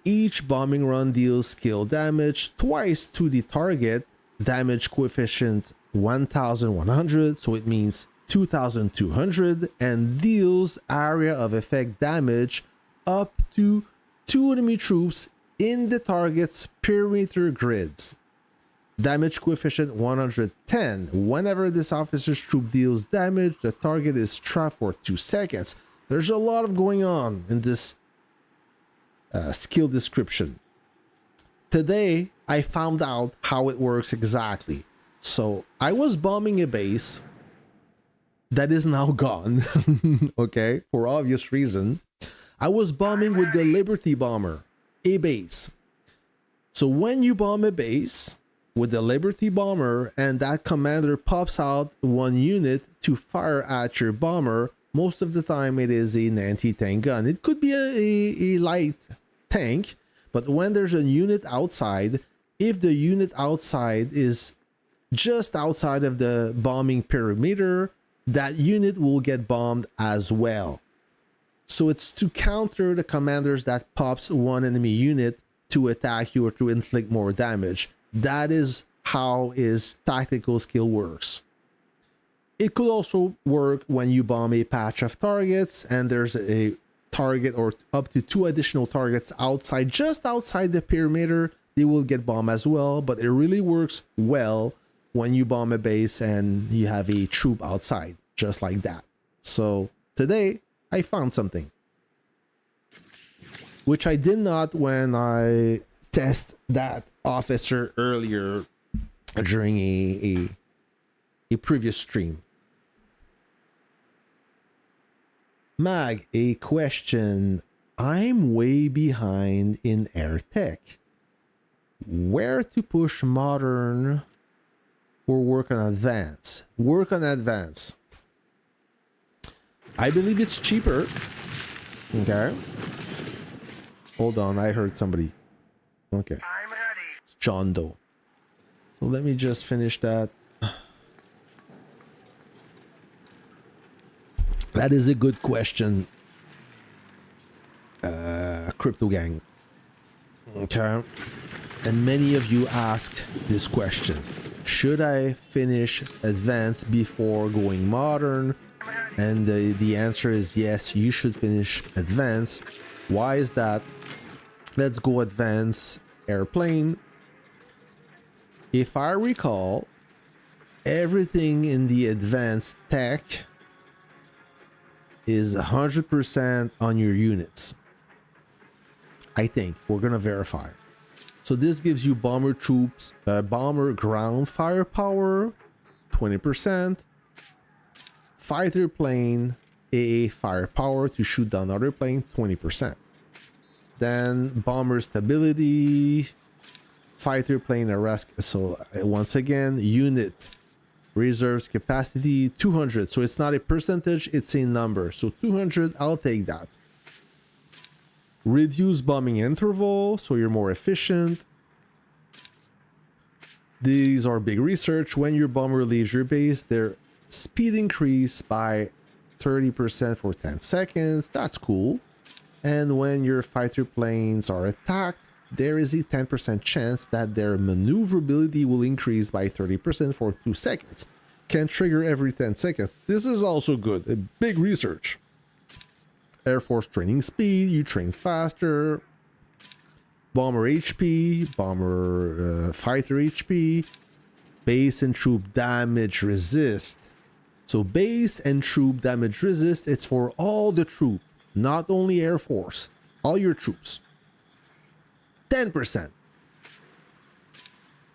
each bombing run deals skill damage twice to the target. Damage coefficient 1100, so it means 2200, and deals area of effect damage up to 2 enemy troops in the target's perimeter grids. Damage coefficient 110. Whenever this officer's troop deals damage, the target is trapped for 2 seconds. There's a lot of going on in this skill description. Today, I found out how it works exactly. So I was bombing a base that is now gone. Okay, for obvious reason. I was bombing with the Liberty Bomber, a base. So when you bomb a base with the Liberty Bomber and that commander pops out 1 unit to fire at your bomber, most of the time it is an anti-tank gun. It could be a light tank, but when there's a unit outside, if the unit outside is just outside of the bombing perimeter, that unit will get bombed as well. So it's to counter the commanders that pops one enemy unit to attack you or to inflict more damage. That is how his tactical skill works. It could also work when you bomb a patch of targets and there's a target or up to 2 additional targets outside, just outside the perimeter. They will get bombed as well, but it really works well when you bomb a base and you have a troop outside, just like that. So today I found something, which I did not when I test that officer earlier during a previous stream. Mag, a question. I'm way behind in air tech. Where to push modern or work on advance? Work on advance. I believe it's cheaper. Okay. Hold on, I heard somebody. Okay. I'm ready. It's John Doe. So let me just finish that. That is a good question. Crypto Gang. Okay. And many of you asked this question. Should I finish advanced before going modern? And the answer is yes, you should finish advanced. Why is that? Let's go advanced airplane. If I recall, everything in the advanced tech is 100% on your units. I think we're gonna verify. So this gives you bomber troops, bomber ground firepower, 20%, fighter plane AA firepower to shoot down other plane, 20%. Then bomber stability, fighter plane arrest. So once again, unit reserves capacity 200. So it's not a percentage, it's a number. So 200, I'll take that. Reduce bombing interval, so you're more efficient. These are big research. When your bomber leaves your base, their speed increase by 30% for 10 seconds. That's cool. And when your fighter planes are attacked, there is a 10% chance that their maneuverability will increase by 30% for 2 seconds. Can trigger every 10 seconds. This is also good. A big research. Air Force training speed, you train faster. Bomber HP, bomber fighter HP. Base and troop damage resist. So base and troop damage resist, it's for all the troop, not only Air Force, all your troops. 10%.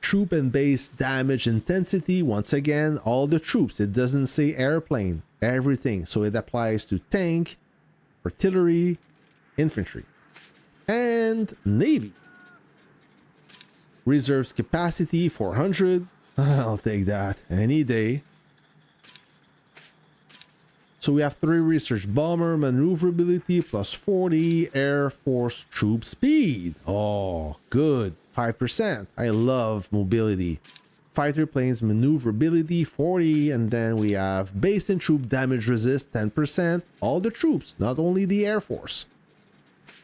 Troop and base damage intensity, once again, all the troops. It doesn't say airplane, everything. So it applies to tank, artillery, infantry, and navy. Reserves capacity 400. I'll take that any day. So we have 3 research. Bomber maneuverability plus 40. Air Force troop speed. Oh, good. 5%. I love mobility. Fighter planes maneuverability 40. And then we have base and troop damage resist 10%. All the troops, not only the Air Force.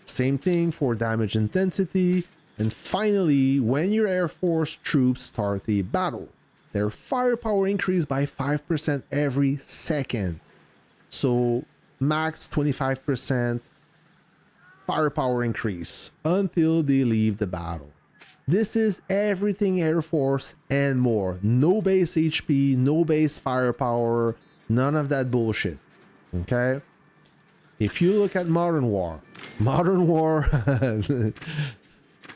Same thing for damage intensity. And finally, when your Air Force troops start the battle, their firepower increase by 5% every second. So max 25% firepower increase until they leave the battle. This is everything Air Force and more. No base HP, no base firepower, none of that bullshit. Okay? If you look at Modern War,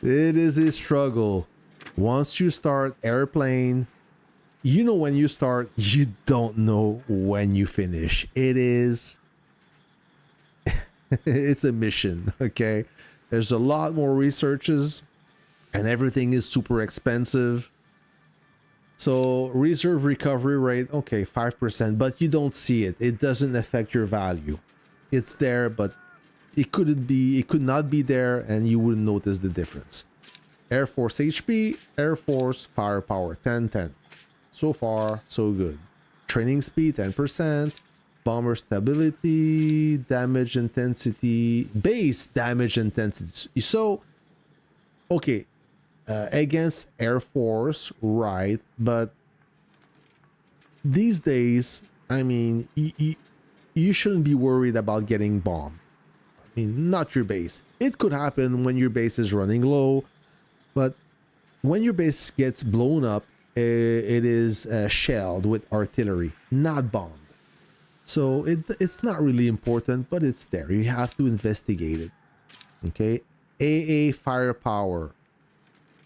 it is a struggle. Once you start airplane, you know when you start, you don't know when you finish. It is it's a mission. Okay, there's a lot more researches and everything is super expensive. So reserve recovery rate, okay, 5%, but you don't see it. It doesn't affect your value. It's there, but it could not be there and you wouldn't notice the difference. Air Force HP, Air Force firepower 10-10. So far, so good. Training speed 10%. bomber stability, damage intensity, base damage intensity. So, okay, against Air Force, right? But these days, I mean, you shouldn't be worried about getting bombed. I mean, not your base. It could happen when your base is running low, but when your base gets blown up, it is shelled with artillery, not bombed. So it's not really important, but it's there. You have to investigate it. Okay. AA firepower.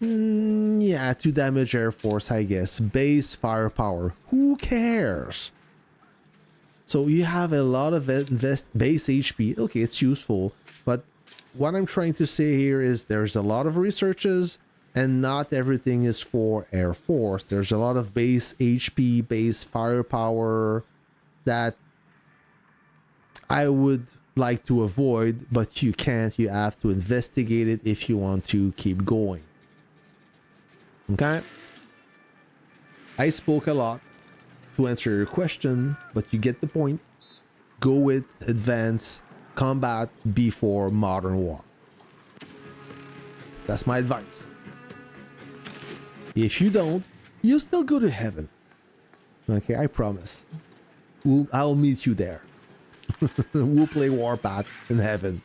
Yeah, to damage Air Force, I guess. Base firepower. Who cares? So you have a lot of base HP. Okay, it's useful. But what I'm trying to say here is there's a lot of researches and not everything is for Air Force. There's a lot of base HP, base firepower that I would like to avoid, but you can't. You have to investigate it if you want to keep going. Okay? I spoke a lot to answer your question, but you get the point. Go with advanced combat before modern war. That's my advice. If you don't, you'll still go to heaven. Okay, I promise. I'll meet you there. We'll play Warpath in heaven.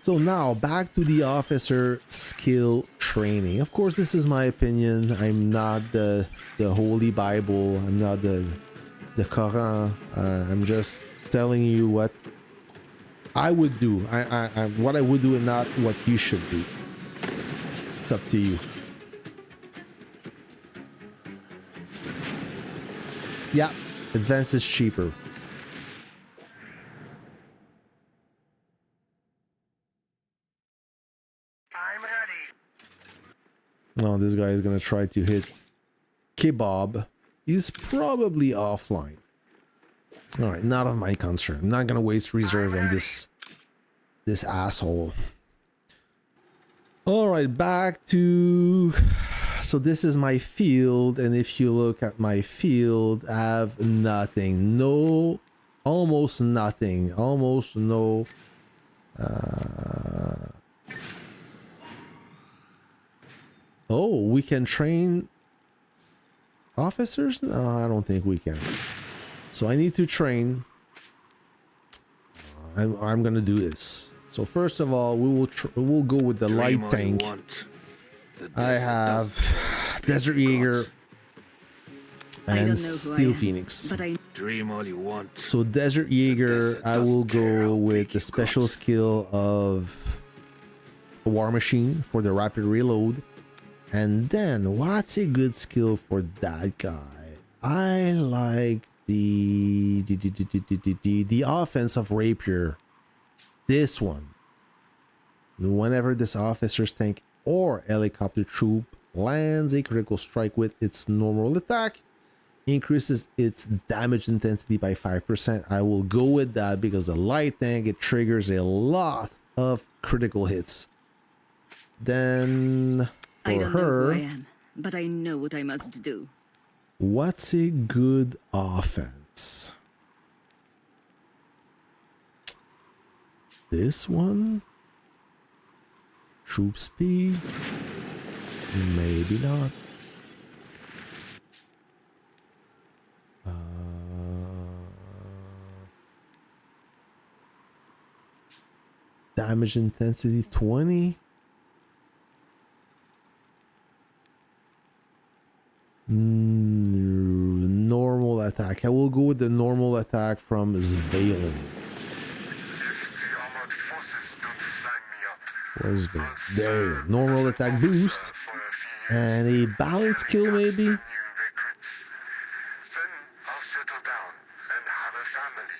So now back to the officer skill training. Of course, this is my opinion. I'm not the Holy Bible. I'm not the Quran. I'm just telling you what I would do. What I would do and not what you should do. It's up to you. Yeah, advanced is cheaper. Oh, this guy is gonna try to hit Kebab. He's probably offline. Alright, not of my concern. I'm not gonna waste reserve on this asshole. Alright, back to... So this is my field, and if you look at my field, I have nothing. No, almost nothing. Almost no... Oh, we can train officers? No, I don't think we can. So I need to train. I'm gonna do this. So first of all, we'll go with the light tank. I have Desert Jaeger and Steel Phoenix. Dream all you want. So Desert Jaeger, I will go with the special skill of a War Machine for the rapid reload. And then, what's a good skill for that guy? I like the offensive rapier. This one. Whenever this officer's tank or helicopter troop lands a critical strike with its normal attack, increases its damage intensity by 5%. I will go with that because the light tank, it triggers a lot of critical hits. Then... I don't her, know who I am, but I know what I must do. What's a good offense? This one? Troop speed? Maybe not. Damage intensity 20. Normal attack. I will go with the normal attack from Svalen. Where's Svalen? There you go. Normal attack boost. And a balance kill maybe? Then I'll settle down and have a family.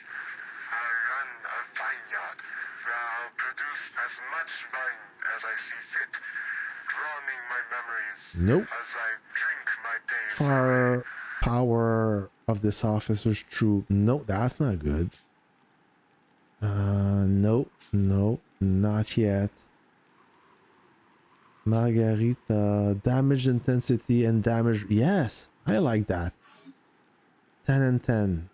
I'll run a vineyard where I'll produce as much wine as I see fit, drowning my memories Nope. as I drink my days. Fire power of this officer's troop. No, that's not good. Nope, nope, not yet. Margarita, damage intensity and damage. Yes, I like that. 10 and 10.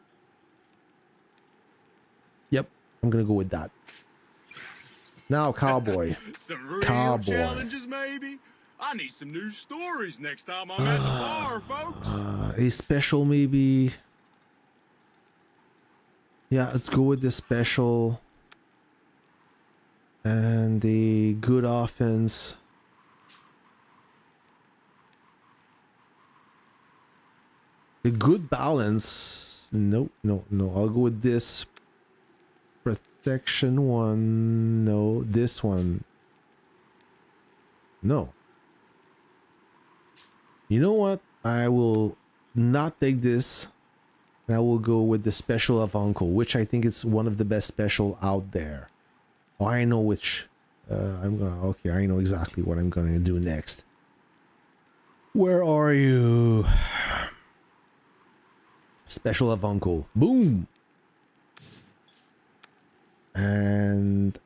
Yep, I'm gonna go with that. Now, cowboy. Some real Cowboy. challenges, maybe? I need some new stories next time I'm at the bar, folks. A special, maybe. Yeah, let's go with the special. And the good offense. The good balance. No. I'll go with this. Protection one. No, this one. No. You know what? I will not take this. I will go with the special of Uncle, which I think is one of the best special out there. Oh, I know which. Okay, I know exactly what I'm gonna do next. Where are you? Special of Uncle. Boom! And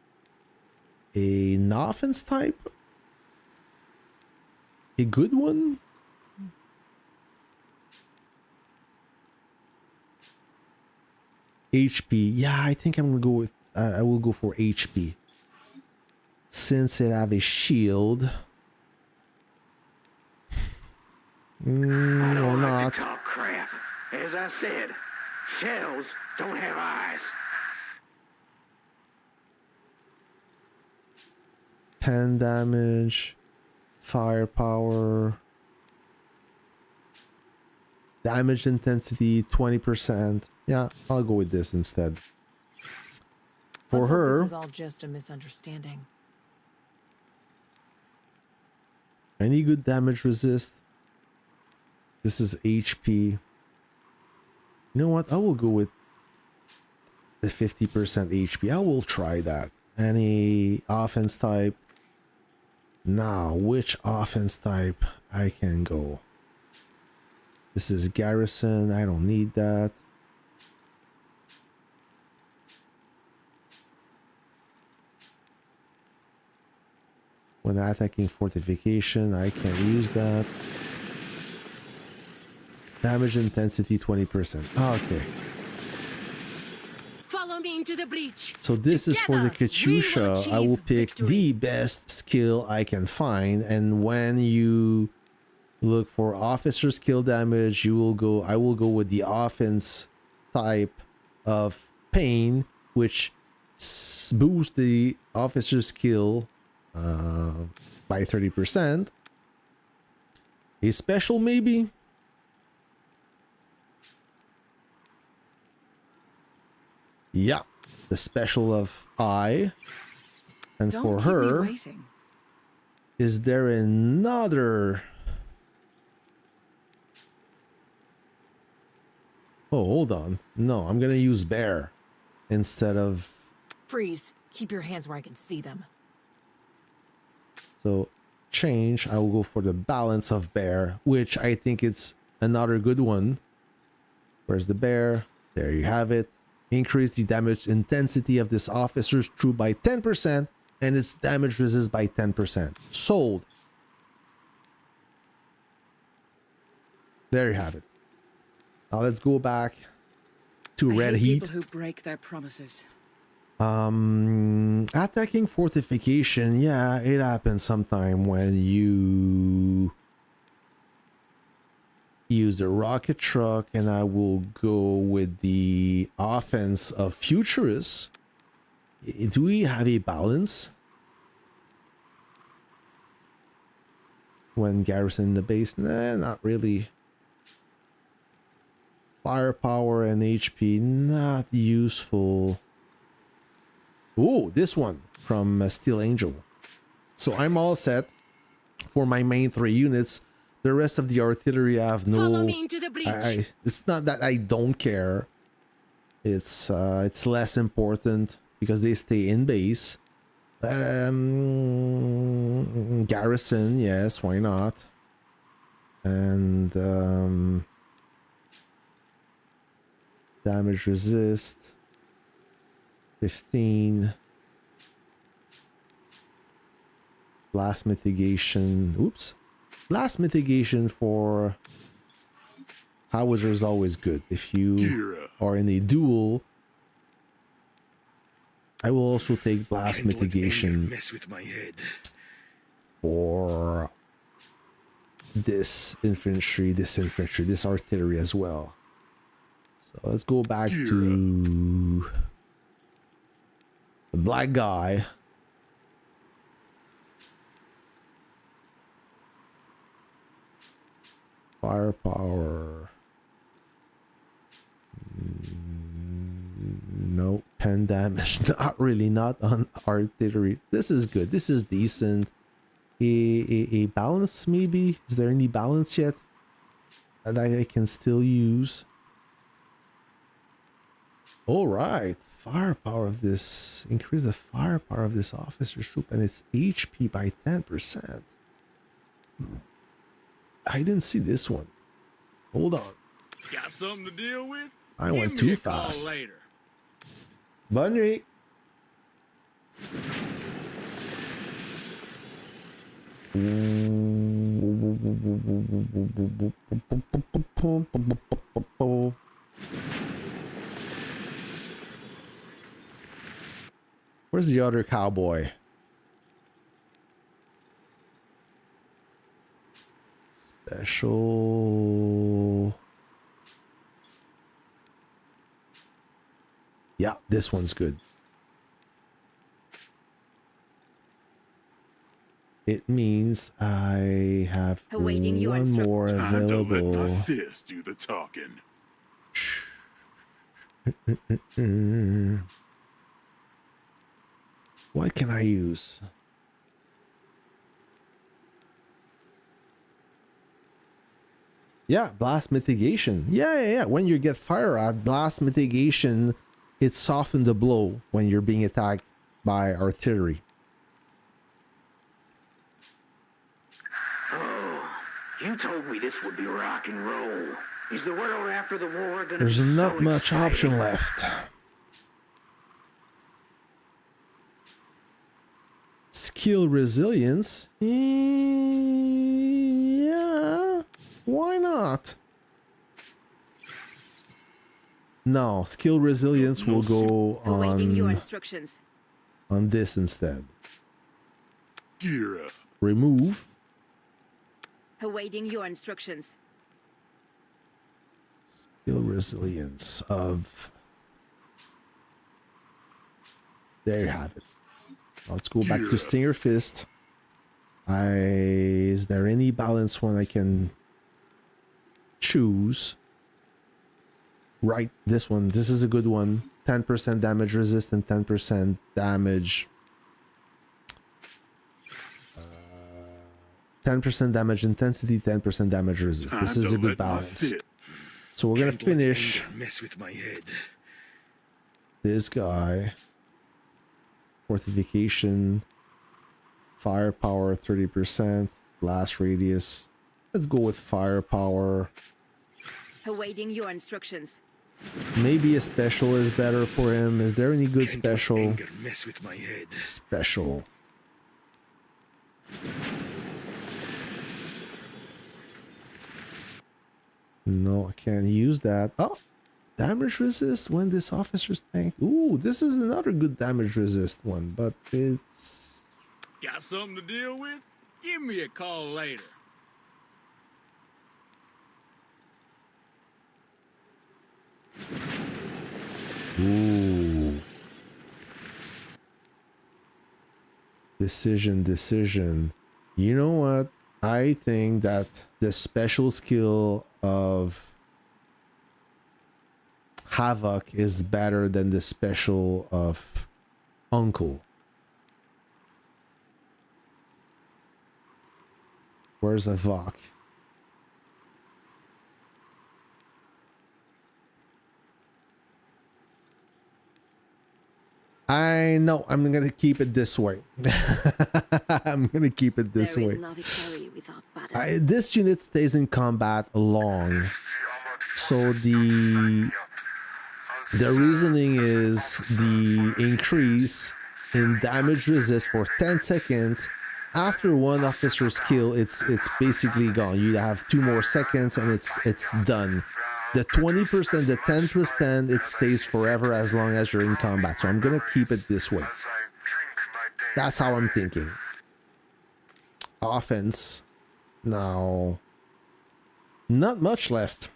an offense type? A good one? HP. Yeah, I think I'm gonna go with I will go for HP. Since it have a shield. I Or don't like not. to talk crap. As I said, shells don't have eyes. 10 damage. Firepower. Damage intensity 20%. Yeah, I'll go with this instead. For Let's hope her, this is all just a misunderstanding. any good damage resist. This is HP. You know what? I will go with the 50% HP. I will try that. Any offense type. Now, which offense type I can go? This is Garrison. I don't need that. When attacking fortification, I can use that. Damage intensity 20%. Okay. Follow me into the breach. So this is for the Together, we will Katyusha. I will achieve pick victory. the best skill I can find, and when you look for officer skill damage, I will go with the offense type of pain, which boosts the officer skill by 30%. A special maybe. Yeah, the special of I. And Don't for keep me her, waiting. is there another? Oh, hold on. No, I'm gonna use bear instead of. Freeze. Keep your hands where I can see them. So change. I will go for the balance of bear, which I think it's another good one. Where's the bear? There you have it. Increase the damage intensity of this officer's troop by 10% and its damage resist by 10%. Sold. There you have it. Now let's go back to I Red hate Heat. people who break their promises. Attacking fortification, yeah, it happens sometime when you use the rocket truck, and I will go with the offense of Futurist. Do we have a balance when garrison in the base? Nah, not really. Firepower and HP, not useful. Oh, this one from Steel Angel. So I'm all set for my main 3 units. The rest of the artillery have no. Follow me into the breach. It's not that I don't care. It's less important because they stay in base. Garrison, yes, why not? And damage resist 15. Blast mitigation. Oops. Blast mitigation for Howitzer is always good. If you Gear up. are in a duel, I will also take blast Can't let anger mitigation mess with my head. for this infantry, this artillery as well. So let's go back Gear to the black guy. Firepower. No, pen damage. Not really, not on artillery. This is good. This is decent. A balance maybe? Is there any balance yet that I can still use? All right. Firepower of this. Increase the firepower of this officer's troop and its HP by 10%. I didn't see this one. Hold on. Got something to deal with? I Give went me too a call fast. later. Bunny. Where's the other cowboy? Special. Yeah, this one's good. It means I have Awaiting your one more Time to let my available. fist do the talking. What can I use? Yeah, blast mitigation. Yeah. When you get fire at blast mitigation, it softens the blow when you're being attacked by artillery. You told me this would be rock and roll. Is the world after the war gonna There's be not so much exciting? option left. Skill resilience. Yeah. Why not? No, skill resilience will go Awaiting your on instructions. this instead. Gear up. Remove. Awaiting your instructions. Skill resilience of. There you have it. Let's go back to Stinger Fist. Is there any balance one I can choose? Right, this one. This is a good one. 10% damage resistant, 10% damage. 10% damage intensity, 10% damage resist. This is a good balance. So we're gonna Can't let finish anger mess with my head. this guy. Fortification. Firepower 30%. Blast radius. Let's go with firepower. Awaiting your instructions. Maybe a special is better for him. Is there any good Can't let special? anger mess with my head. Special. No, I can't use that. Oh, damage resist when this officer's tank. Ooh, this is another good damage resist one, but it's Got something to deal with? Give me a call later. ooh. Decision. You know what? I think that the special skill of Havoc is better than the special of Uncle. Where's Havoc? I know. I'm gonna keep it this way. I'm gonna keep it this There way. is no victory without battle. This unit stays in combat long, so the reasoning is the increase in damage resist for 10 seconds. After one officer's kill, it's basically gone. You have 2 more seconds and it's done. The 20%, the 10 plus 10, it stays forever as long as you're in combat. So I'm gonna keep it this way. That's how I'm thinking. Offense. Now, not much left.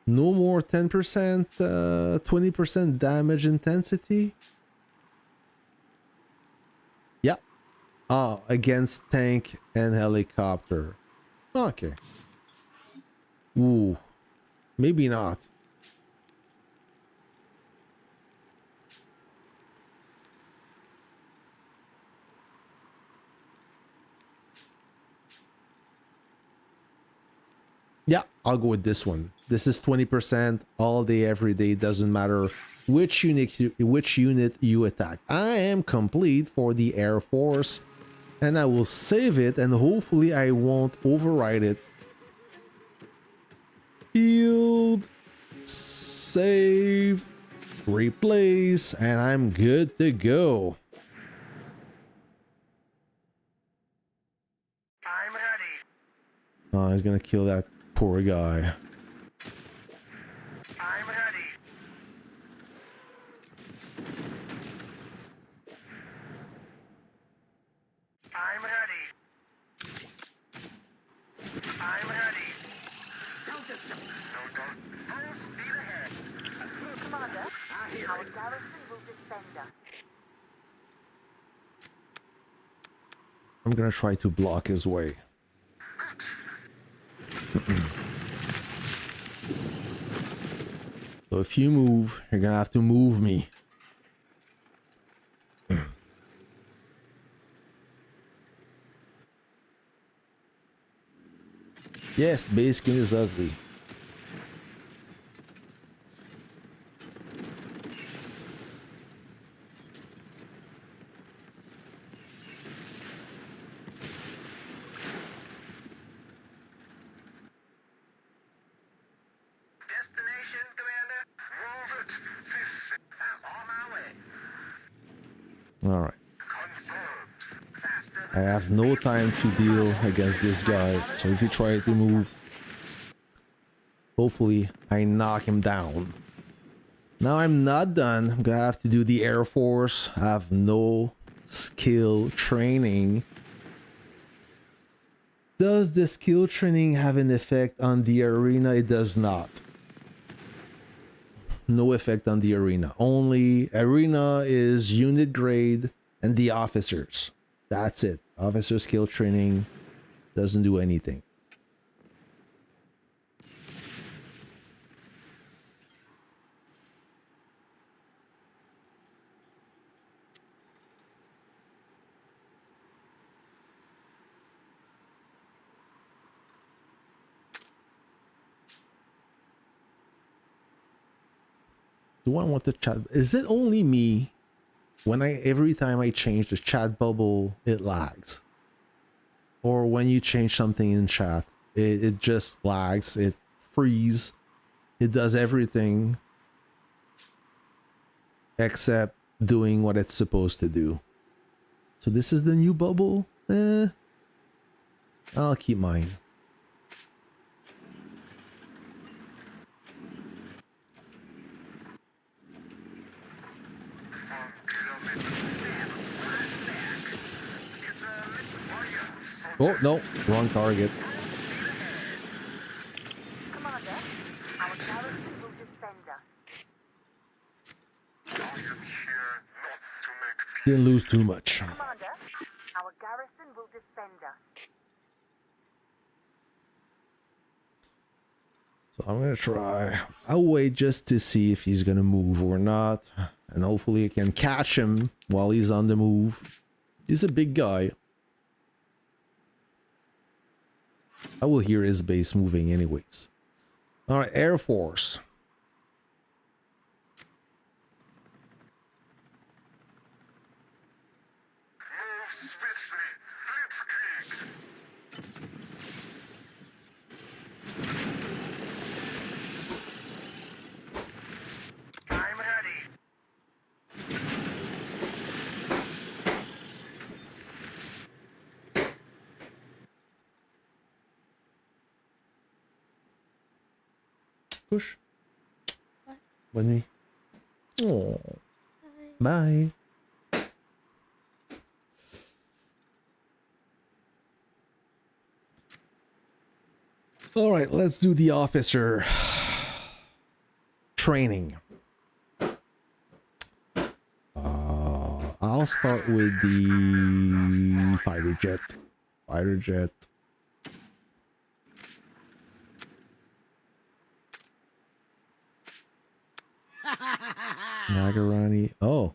No more 10%, 20% damage intensity. Yeah. Ah, against tank and helicopter. Okay. Ooh. Maybe not. Yeah, I'll go with this one. This is 20% all day, every day. Doesn't matter which unit you attack. I am complete for the Air Force, and I will save it, and hopefully I won't override it. Field, save, replace, and I'm good to go. I'm ready. Oh, he's gonna kill that poor guy. I'm ready. I'm ready. I'm ready. Notice them. No doubt. Full speed ahead. Commander, I hear our it. garrison will defend us. I'm gonna try to block his way. So if you move, you're gonna have to move me. Yes, baseskin is ugly. Destination, Commander? Move it. This. I'm on my way. All right. Confirmed. Faster. I have no time to deal against this guy, so if you try to move, hopefully I knock him down. Now I'm not done. I'm gonna have to do the Air Force. I have no skill training. Does the skill training have an effect on the arena? It does not. No effect on the arena. Only arena is unit grade and the officers. That's it. Officer skill training doesn't do anything. Do I want the chat? Is it only me? When every time I change the chat bubble, it lags. Or when you change something in chat, it just lags, it freezes, it does everything except doing what it's supposed to do. So this is the new bubble? I'll keep mine. Oh, no, wrong target. Commander, our garrison will defend us. I am here not to make peace. Didn't lose too much. Commander, our garrison will defend us. So I'm gonna try. I'll wait just to see if he's gonna move or not. And hopefully I can catch him while he's on the move. He's a big guy. I will hear his base moving anyways. Alright, Air Force. Move swiftly. Blitzkrieg. I'm ready. push. Bunny. Oh. Bye. All right, let's do the officer training. I'll start with the fighter jet. Fighter jet. Nagarani. Oh,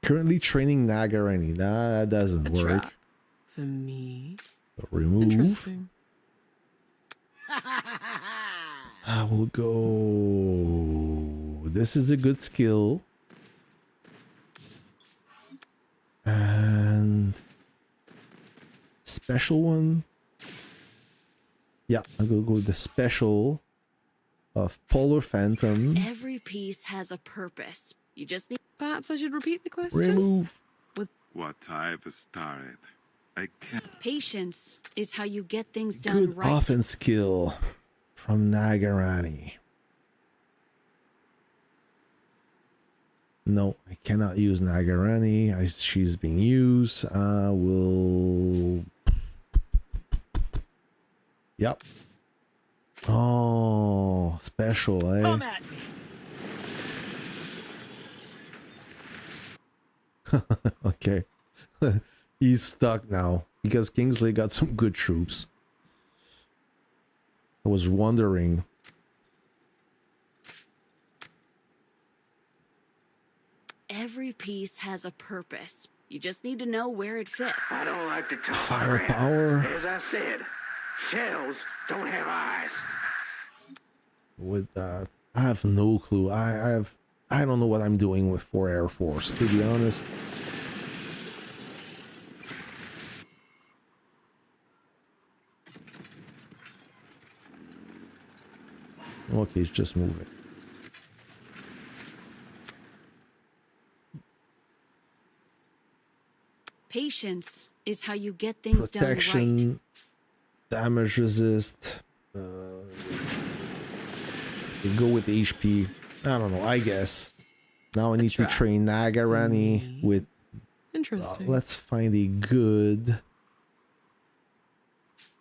currently training Nagarani. Nah, that doesn't work. For me. So remove. Interesting. I will go. This is a good skill. And special one. Yeah, I'm gonna go with the special of Polar Phantom. Every piece has a purpose. You just need. Perhaps I should repeat the question? Remove. What I've started, I can't. Patience is how you get things done Good right. offense skill from Nagarani. No, I cannot use Nagarani. She's being used. I will. Yep. Oh, special, eh? Come at me. Okay. He's stuck now because Kingsley got some good troops. I was wondering. Every piece has a purpose. You just need to know where it fits. I don't like to talk Firepower. crap. As I said, shells don't have eyes. With that, I have no clue. I don't know what I'm doing with for Air Force, to be honest. Okay, it's just moving. Patience is how you get things done right. Protection, damage resist. We go with HP. I don't know. I guess now I need to train Nagarani with. Interesting. Let's find a good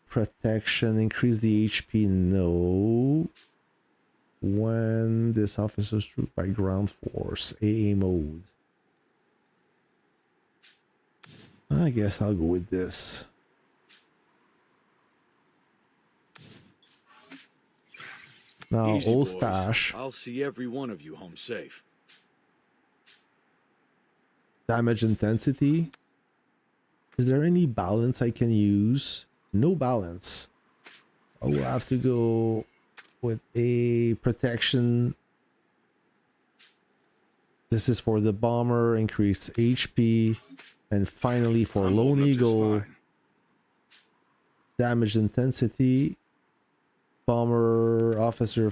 protection. Increase the HP. No. When this officer's trooped by ground force, AA mode. I guess I'll go with this. Now, Easy, old boys. stash. I'll see every one of you home safe. Damage intensity. Is there any balance I can use? No balance. I will have to go with a protection. This is for the bomber, increase HP. And finally for I'm Lone holding up just Eagle, fine. damage intensity. Bomber officer.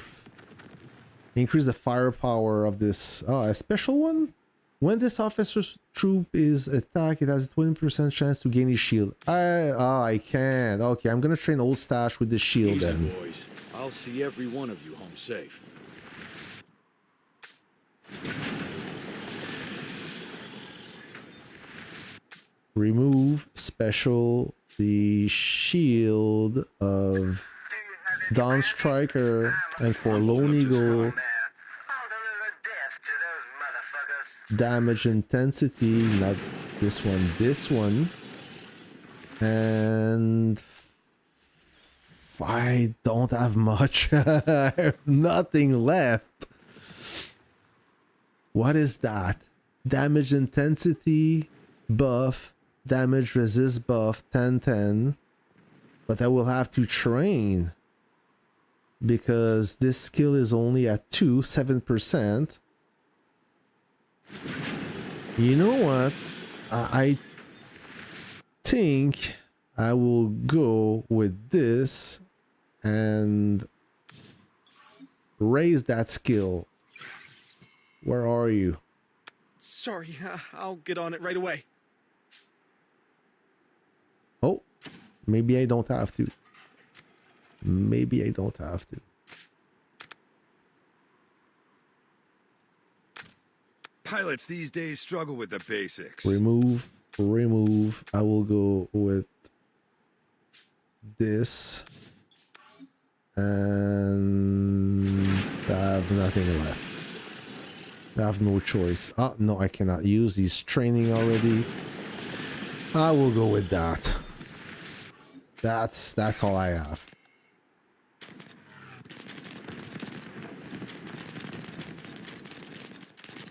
Increase the firepower of this. Oh, a special one? When this officer's troop is attacked, it has a 20% chance to gain his shield. I can't. Okay, I'm gonna train old stash with the shield Easy, then. boys. I'll see every one of you home safe. Remove special the shield of Dawn Striker, and for Lone Eagle, damage intensity, not this one, and I don't have much. I have nothing left. What is that? Damage intensity buff, damage resist buff, 10-10. But I will have to train because this skill is only at 7%. You know what? I think I will go with this and raise that skill. Where are you? Sorry, I'll get on it right away. Oh, maybe I don't have to. Maybe I don't have to. Pilots these days struggle with the basics. Remove. I will go with this. And I have nothing left. I have no choice. Oh, no, I cannot use. He's training already. I will go with that. That's all I have.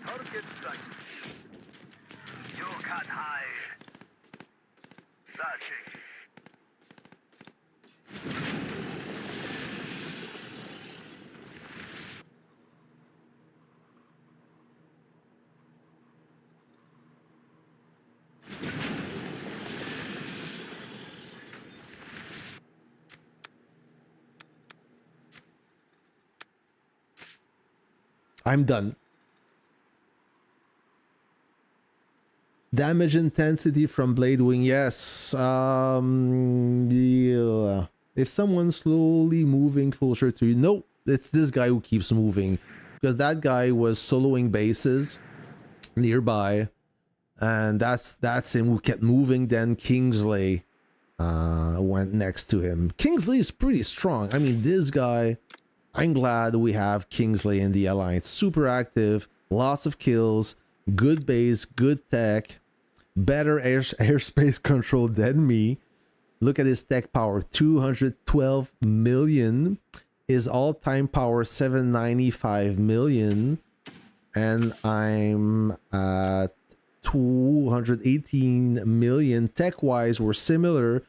Target sight. You can't hide. Searching. I'm done. Damage intensity from blade wing, yes. Yeah. If someone's slowly moving closer to you, no, it's this guy who keeps moving, because that guy was soloing bases nearby, and that's him who kept moving. Then Kingsley went next to him. Kingsley is pretty strong. I mean, this guy. I'm glad we have Kingsley in the alliance. Super active, lots of kills, good base, good tech, better airspace control than me. Look at his tech power, 212 million. His all-time power, 795 million. And I'm at 218 million. Tech-wise, we're similar.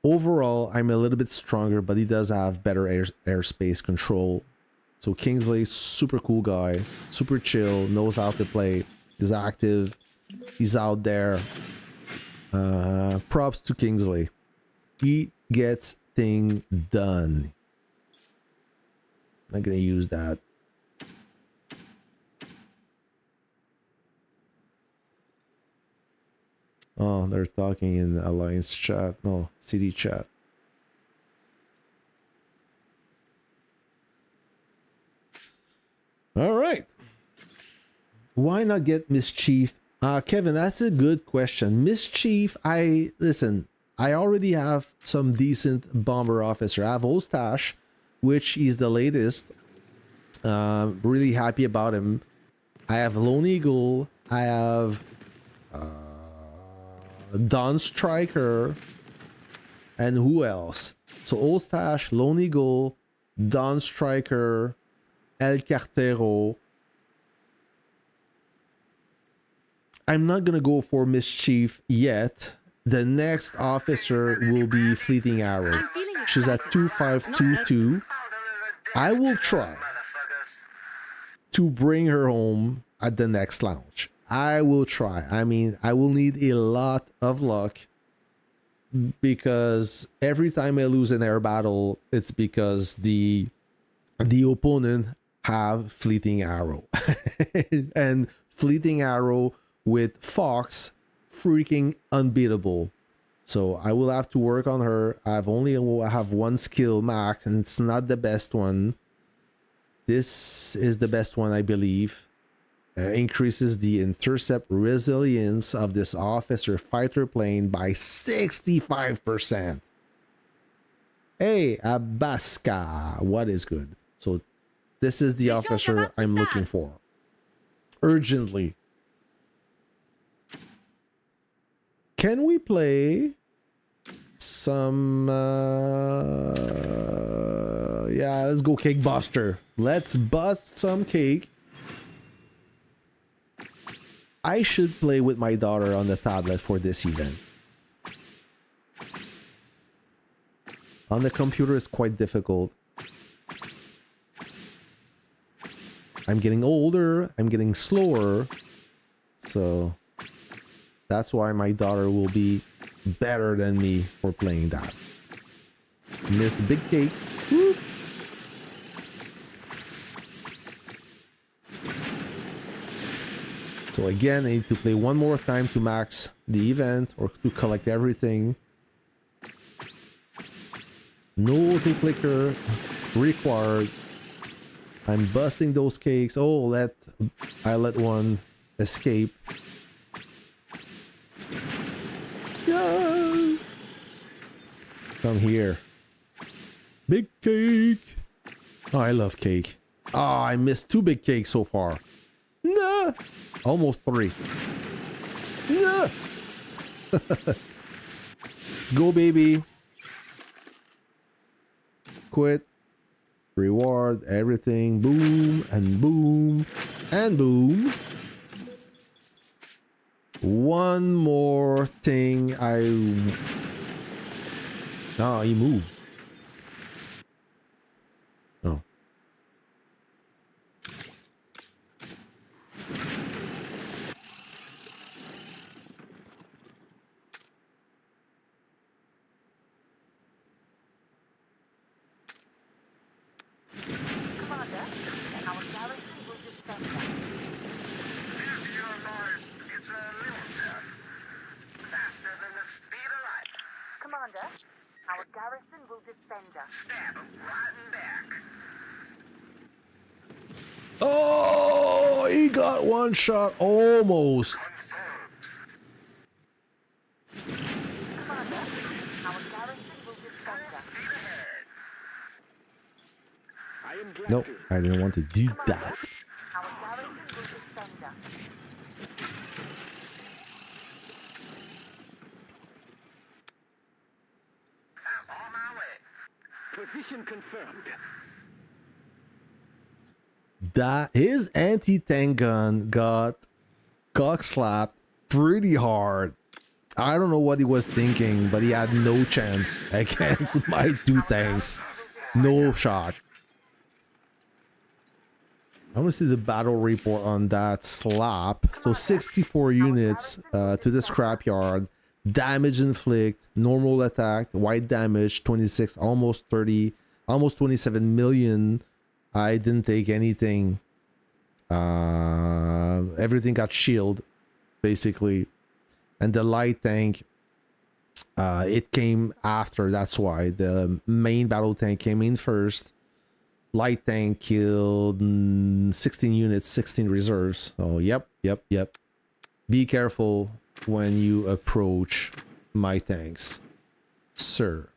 Overall, I'm a little bit stronger, but he does have better airspace control. So Kingsley, super cool guy, super chill, knows how to play, is active, he's out there. Props to Kingsley. He gets thing done. I'm gonna use that. Oh, they're talking in Alliance chat. No, CD chat. All right. Why not get Mischief? Kevin, that's a good question. Mischief, listen, I already have some decent bomber officer. I have Ostash, which is the latest. Really happy about him. I have Lone Eagle. I have Dawn Striker, and who else? So Ostash, Lone Eagle, Dawn Striker, El Cartero. I'm not gonna go for Mischief yet. The next officer will be Fleeting Arrow. She's at 2522. I will try to bring her home at the next launch. I will try. I mean, I will need a lot of luck, because every time I lose an air battle, it's because the opponent have Fleeting Arrow. And Fleeting Arrow with Fox, freaking unbeatable. So I will have to work on her. I have one skill max, and it's not the best one. This is the best one, I believe. Increases the intercept resilience of this officer fighter plane by 65%. Hey, Abaska, what is good? So this is the officer I'm looking for. Urgently. Can we play some... yeah, let's go Cake Buster. Let's bust some cake. I should play with my daughter on the tablet for this event. On the computer is quite difficult. I'm getting older, I'm getting slower, so that's why my daughter will be better than me for playing that. Missed the big cake. Woo. So again, I need to play one more time to max the event or to collect everything. No auto clicker required. I'm busting those cakes. Oh, I let one escape. Yeah. Come here. Big cake. Oh, I love cake. Oh, I missed 2 big cakes so far. Nah. Almost 3. Nah. Let's go, baby. Quit. Reward. Everything. Boom. And boom. And boom. One more thing. No, he moved. No. Commander, our garrison will defend us. Live your lives. It's a little death. Faster than the speed of light. Commander, our garrison will defend us. Stab 'em right in back. Oh, he got one shot almost. Commander, our garrison will defend us. Nope, I didn't want to do that. Our garrison will defend us. I'm on my way. Position confirmed. That his anti-tank gun got cock slapped pretty hard. I don't know what he was thinking, but he had no chance against my 2 tanks. No shot. I want to see the battle report on that slap. So 64 units to the scrapyard. Damage inflict, normal attack, white damage, 26, almost 30, almost 27 million. I didn't take anything. Everything got shield, basically. And the light tank, it came after. That's why the main battle tank came in first. Light tank killed 16 units, 16 reserves. Oh, yep. Be careful when you approach my tanks, sir.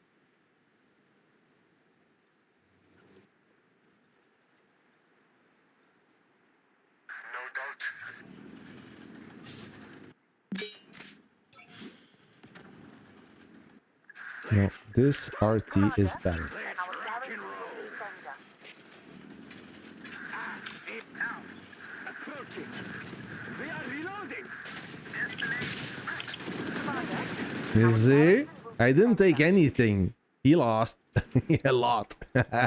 No, this RT is better. You see? I didn't take anything. He lost. A lot. Commander,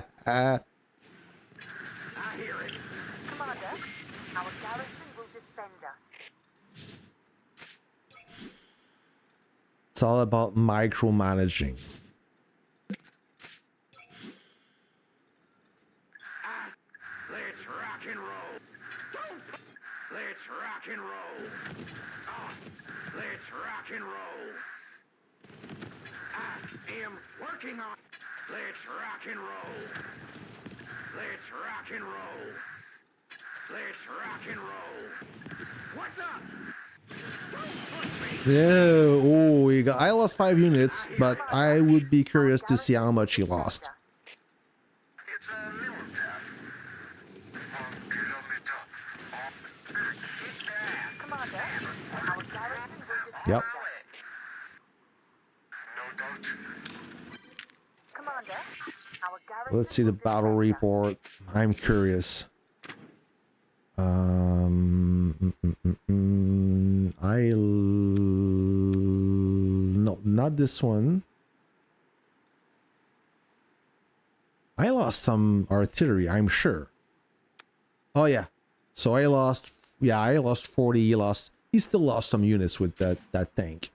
our garrison will defend us. It's all about micromanaging. Let's rock and roll. Let's rock and roll. Let's rock and roll. I am working on. Let's rock and roll. Let's rock and roll. Let's rock and roll. What's up? Yeah. Oh, he got. I lost 5 units, but I would be curious to see how much he lost. It's a little death. 1 kilometer. Commander, our garrison will defend Yep. us. No doubt. Commander, our garrison Let's see the will battle defend us. report. I'm curious. No, not this one. I lost some artillery, I'm sure. Oh yeah. So I lost 40. He still lost some units with that tank.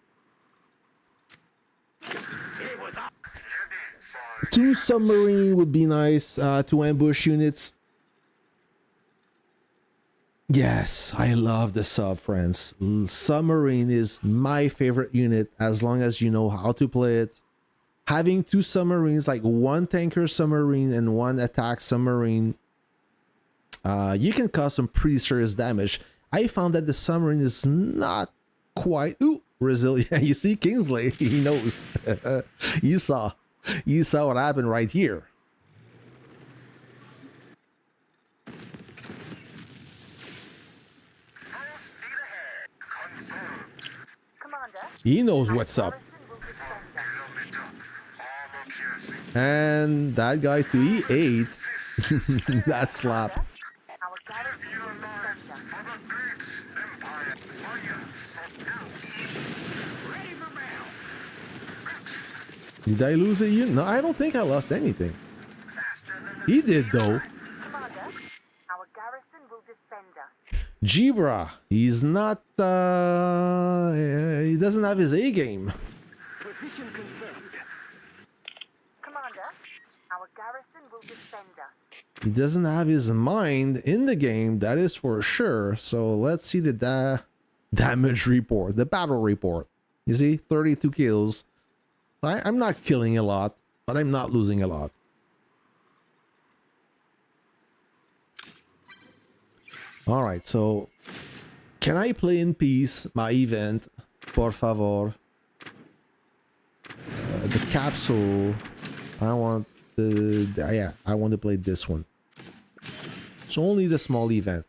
2 submarine would be nice to ambush units. Yes, I love the sub, friends. Submarine is my favorite unit as long as you know how to play it. Having 2 submarines, like 1 tanker submarine and 1 attack submarine, you can cause some pretty serious damage. I found that the submarine is not quite resilient. You see, Kingsley, he knows. you saw what happened right here. He knows what's up. And that guy too, he ate that slap. Did I lose a unit? No, I don't think I lost anything. He did though. Jibra, he's not, he doesn't have his A game. Position confirmed. Commander, our garrison will defend us. He doesn't have his mind in the game, that is for sure. So let's see the damage report, the battle report. You see, 32 kills. I'm not killing a lot, but I'm not losing a lot. All right, so can I play in peace my event, por favor? The capsule. I want I want to play this one. So only the small event.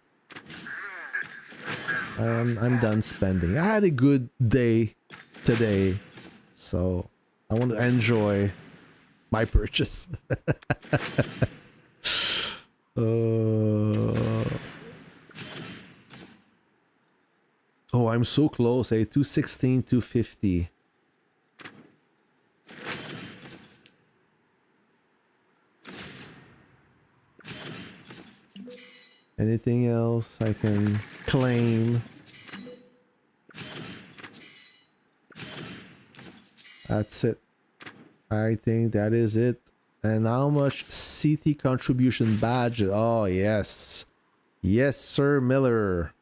I'm done spending. I had a good day today, so I want to enjoy my purchase. Oh, I'm so close, 216, 250. Anything else I can claim? That's it. I think that is it. And how much CT contribution badge? Oh, yes. Yes, Sir Miller.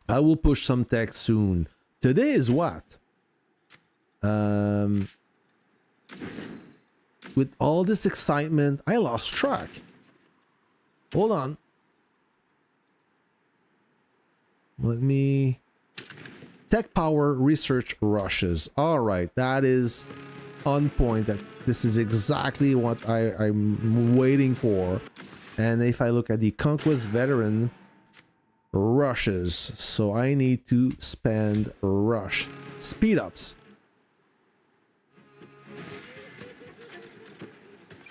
I will push some tech soon. Today is what? With all this excitement, I lost track. Hold on. Let me... Tech power research rushes. All right, that is on point. This is exactly what I'm waiting for. And if I look at the Conquest veteran rushes, so I need to spend rush speed ups.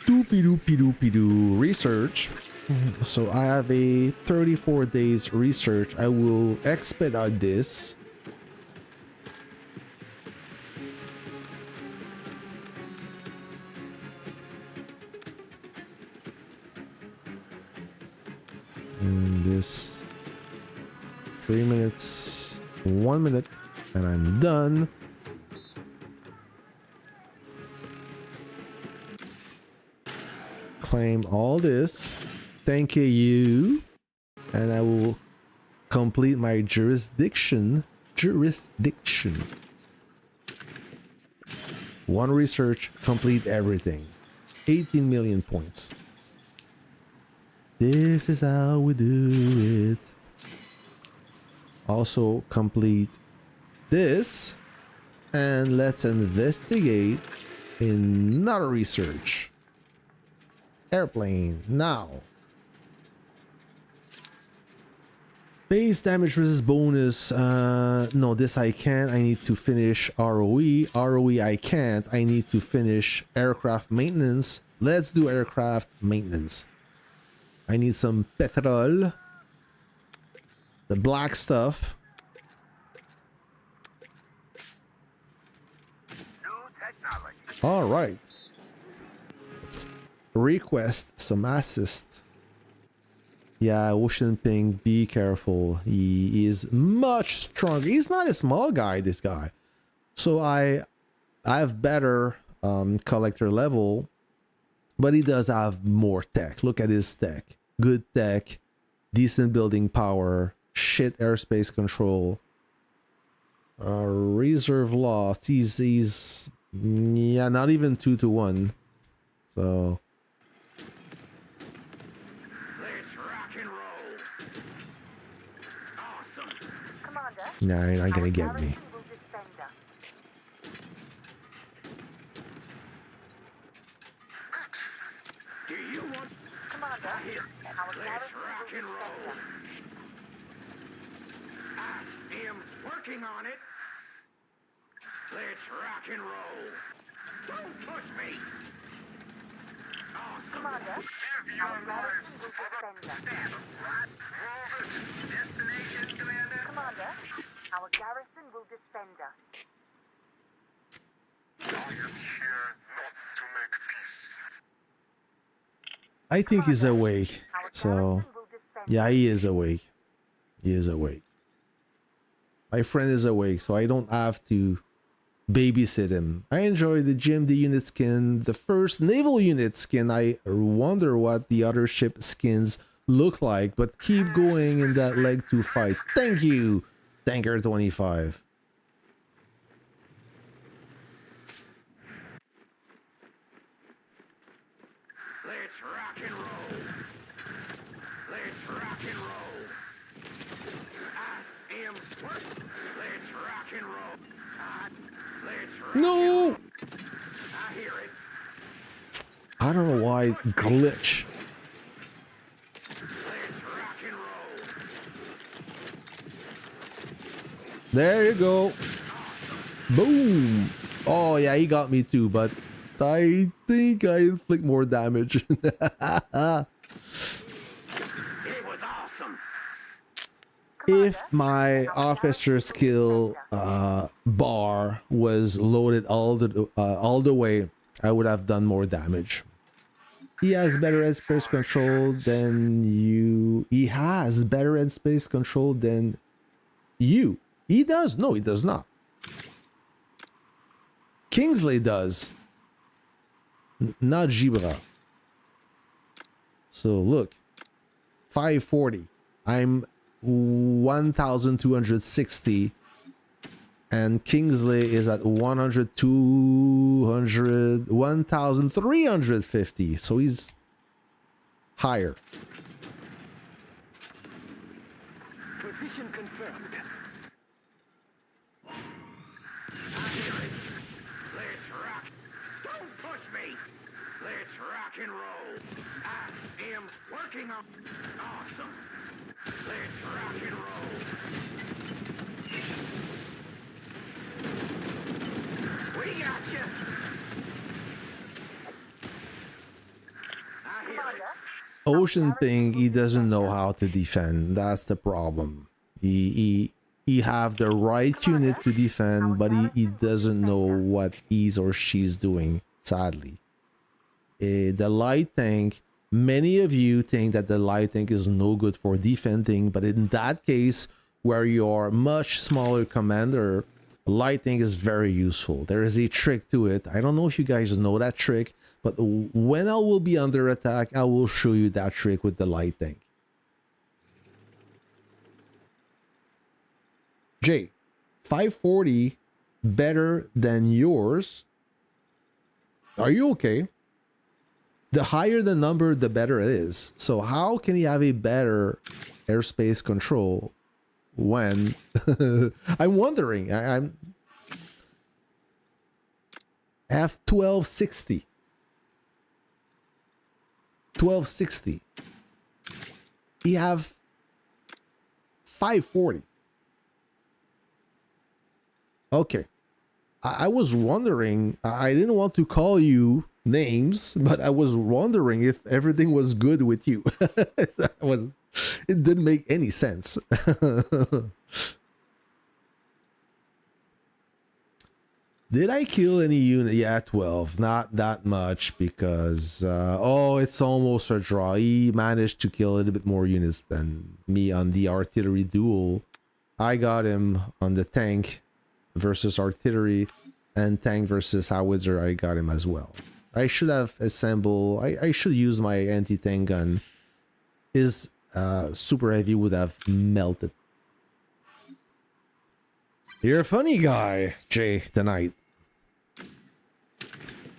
Doopy-doopy-doopy-doo research. So I have a 34 days research. I will expedite this. And this 3 minutes, 1 minute, and I'm done. Claim all this. Thank you. And I will complete my jurisdiction. One research, complete everything. 18 million points. This is how we do it. Also complete this. And let's investigate another research. Airplane now. Base damage resist bonus. No, this I can't. I need to finish ROE. ROE I can't. I need to finish aircraft maintenance. Let's do aircraft maintenance. I need some petrol. The black stuff. All right. Let's request some assist. Yeah, Ocean Ping, be careful. He is much stronger. He's not a small guy, this guy. So I have better collector level, but he does have more tech. Look at his tech. Good tech, decent building power, shit airspace control. Reserve loss. He's yeah, not even 2-1. So Let's rock and roll. Nah, you're not gonna get me. Do you want... Commander, our Let's rock and roll. I am working on it. Let's rock and roll. Don't push me. Awesome. Commander, Give your lives for the stand. Move it. Destination, Commander. Commander, our garrison will defend us. I am here not to make peace. I think he's awake. Our So, garrison will defend yeah, us. he is awake. He is awake. My friend is awake, so I don't have to babysit him. I enjoy the GMD unit skin, the first naval unit skin. I wonder what the other ship skins look like, but keep going in that leg 2 fight. Thank you, Tanker 25. Let's rock and roll. Let's rock and roll. I am working. Let's rock and roll. Let's rock No! and roll. I hear it. I don't know why glitch. Let's rock and roll. There you go. Boom. Oh yeah, he got me too, but I think I inflict more damage. It was awesome. If my officer skill bar was loaded all the way, I would have done more damage. He has better airspace control than you. He has better airspace control than you. He does. No, he does not. Kingsley does. Not Gibra. So look. 540. I'm 1260. And Kingsley is at 100, 200, 1350. So he's higher. Position confirmed. I hear it. Let's rock. Don't push me. Let's rock and roll. I am working on... Awesome. Let's rock and roll. We got you. I hear it. Ocean thing, he doesn't know how to defend. That's the problem. He have the right unit to defend, but he doesn't know what he's or she's doing, sadly. The light tank, many of you think that the light tank is no good for defending, but in that case, where you're much smaller commander, light tank is very useful. There is a trick to it. I don't know if you guys know that trick, but when I will be under attack, I will show you that trick with the light tank. Jay, 540 better than yours. Are you okay? The higher the number, the better it is. So how can you have a better airspace control when I'm wondering? I'm F1260. 1260. You have 540. Okay. I was wondering, I didn't want to call you names, but I was wondering if everything was good with you. It didn't make any sense. Did I kill any unit? Yeah, 12. Not that much because, oh, it's almost a draw. He managed to kill a little bit more units than me on the artillery duel. I got him on the tank versus artillery, and tank versus howitzer. I got him as well. I should have assembled. I should use my anti-tank gun. His super heavy would have melted. You're a funny guy, Jay, tonight.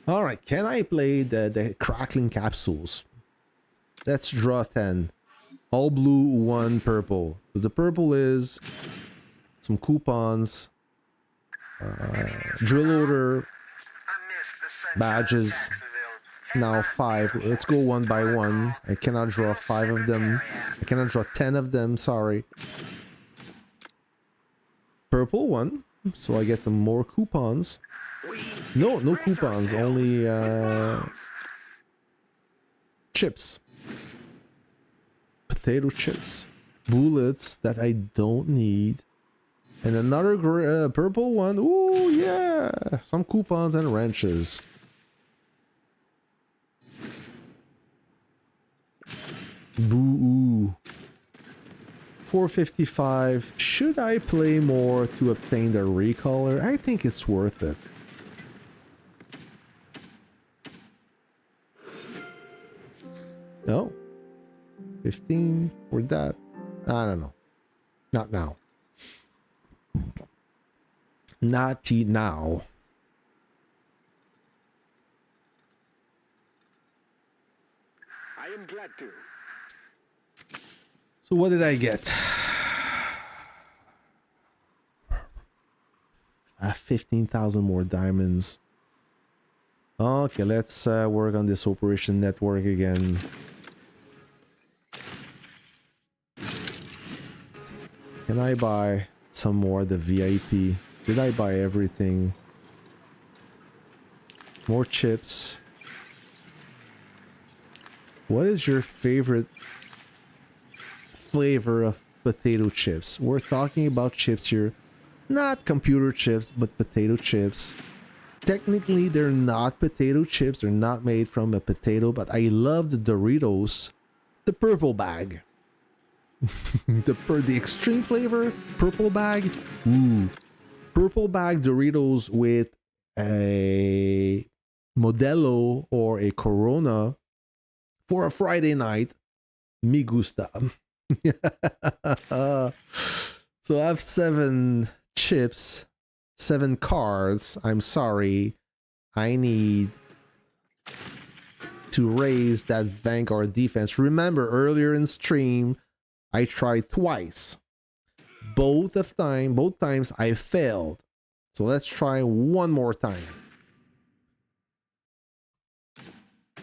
Alright, can I play the crackling capsules? Let's draw 10. All blue, 1 purple. So the purple is some coupons, drill order, badges. Now 5. Let's go one by one. I cannot draw 5 of them. I cannot draw 10 of them, sorry. Purple one, so I get some more coupons. No coupons, only chips. Potato chips. Bullets that I don't need. And another purple one. Ooh, yeah. Some coupons and wrenches. Boo. 455. Should I play more to obtain the recolor? I think it's worth it. No. 15 for that. I don't know. Not now. Not now. I am glad to. So what did I get? 15,000 more diamonds. Okay, let's work on this operation network again. Can I buy some more the VIP? Did I buy everything? More chips. What is your favorite flavor of potato chips? We're talking about chips here. Not computer chips, but potato chips. Technically, they're not potato chips. They're not made from a potato, but I love the Doritos. The purple bag. the extreme flavor, purple bag. Ooh. Purple bag Doritos with a Modelo or a Corona for a Friday night. Me gusta. So I have 7 chips, 7 cards. I'm sorry. I need to raise that Vanguard defense. Remember, earlier in stream, I tried twice. Both times I failed. So let's try one more time.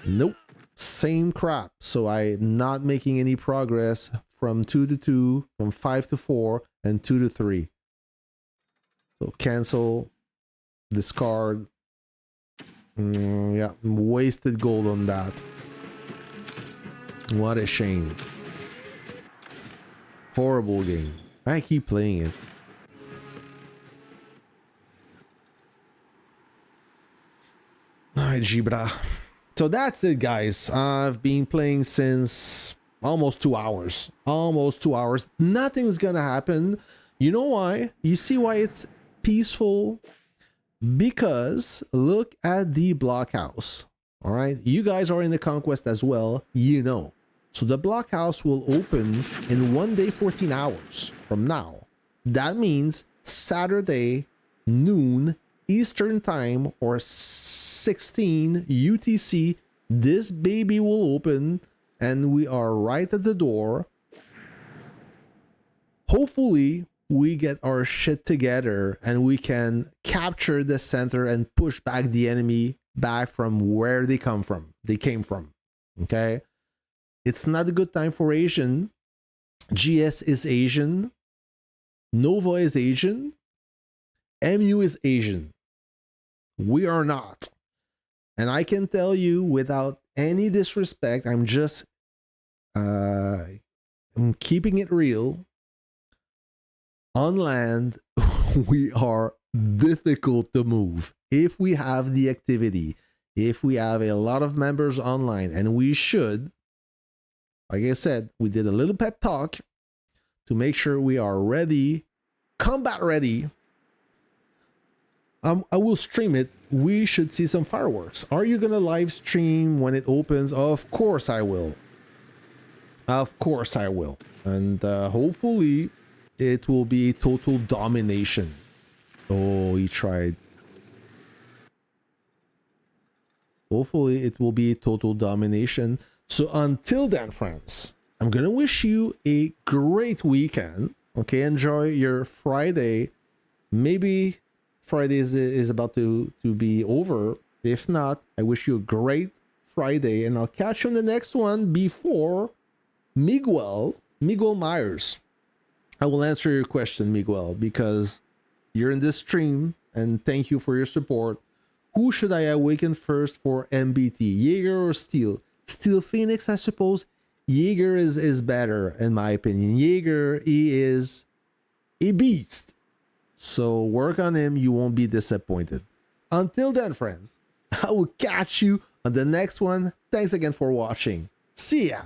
Nope. Same crap. So I'm not making any progress from 2 to 2, from 5 to 4, and 2 to 3. So cancel, discard. Yeah, wasted gold on that. What a shame. Horrible game. I keep playing it. Alright, Gibra. So that's it, guys. I've been playing since almost 2 hours. Almost 2 hours. Nothing's gonna happen. You know why? You see why it's peaceful? Because look at the blockhouse. Alright? You guys are in the Conquest as well. You know. So the blockhouse will open in 1 day, 14 hours from now. That means Saturday, noon, Eastern Time, or 16 UTC, this baby will open and we are right at the door. Hopefully, we get our shit together and we can capture the center and push back the enemy back from where they came from. Okay? It's not a good time for Asian. GS is Asian. Nova is Asian. MU is Asian. We are not. And I can tell you without any disrespect, I'm just I'm keeping it real. On land, we are difficult to move. If we have the activity, if we have a lot of members online, and we should, like I said, we did a little pep talk to make sure we are ready, combat ready. I will stream it. We should see some fireworks. Are you gonna live stream when it opens? Of course I will. Of course I will. And hopefully it will be total domination. Oh, he tried. Hopefully it will be total domination. So until then, friends, I'm gonna wish you a great weekend. Okay, enjoy your Friday. Maybe Friday is about to be over. If not, I wish you a great Friday, and I'll catch you on the next one before Miguel Myers. I will answer your question, Miguel, because you're in this stream, and thank you for your support. Who should I awaken first for MBT, Jaeger or Steel? Steel Phoenix, I suppose. Jaeger is better, in my opinion. Jaeger, he is a beast. So work on him, you won't be disappointed. Until then, friends, I will catch you on the next one. Thanks again for watching. See ya!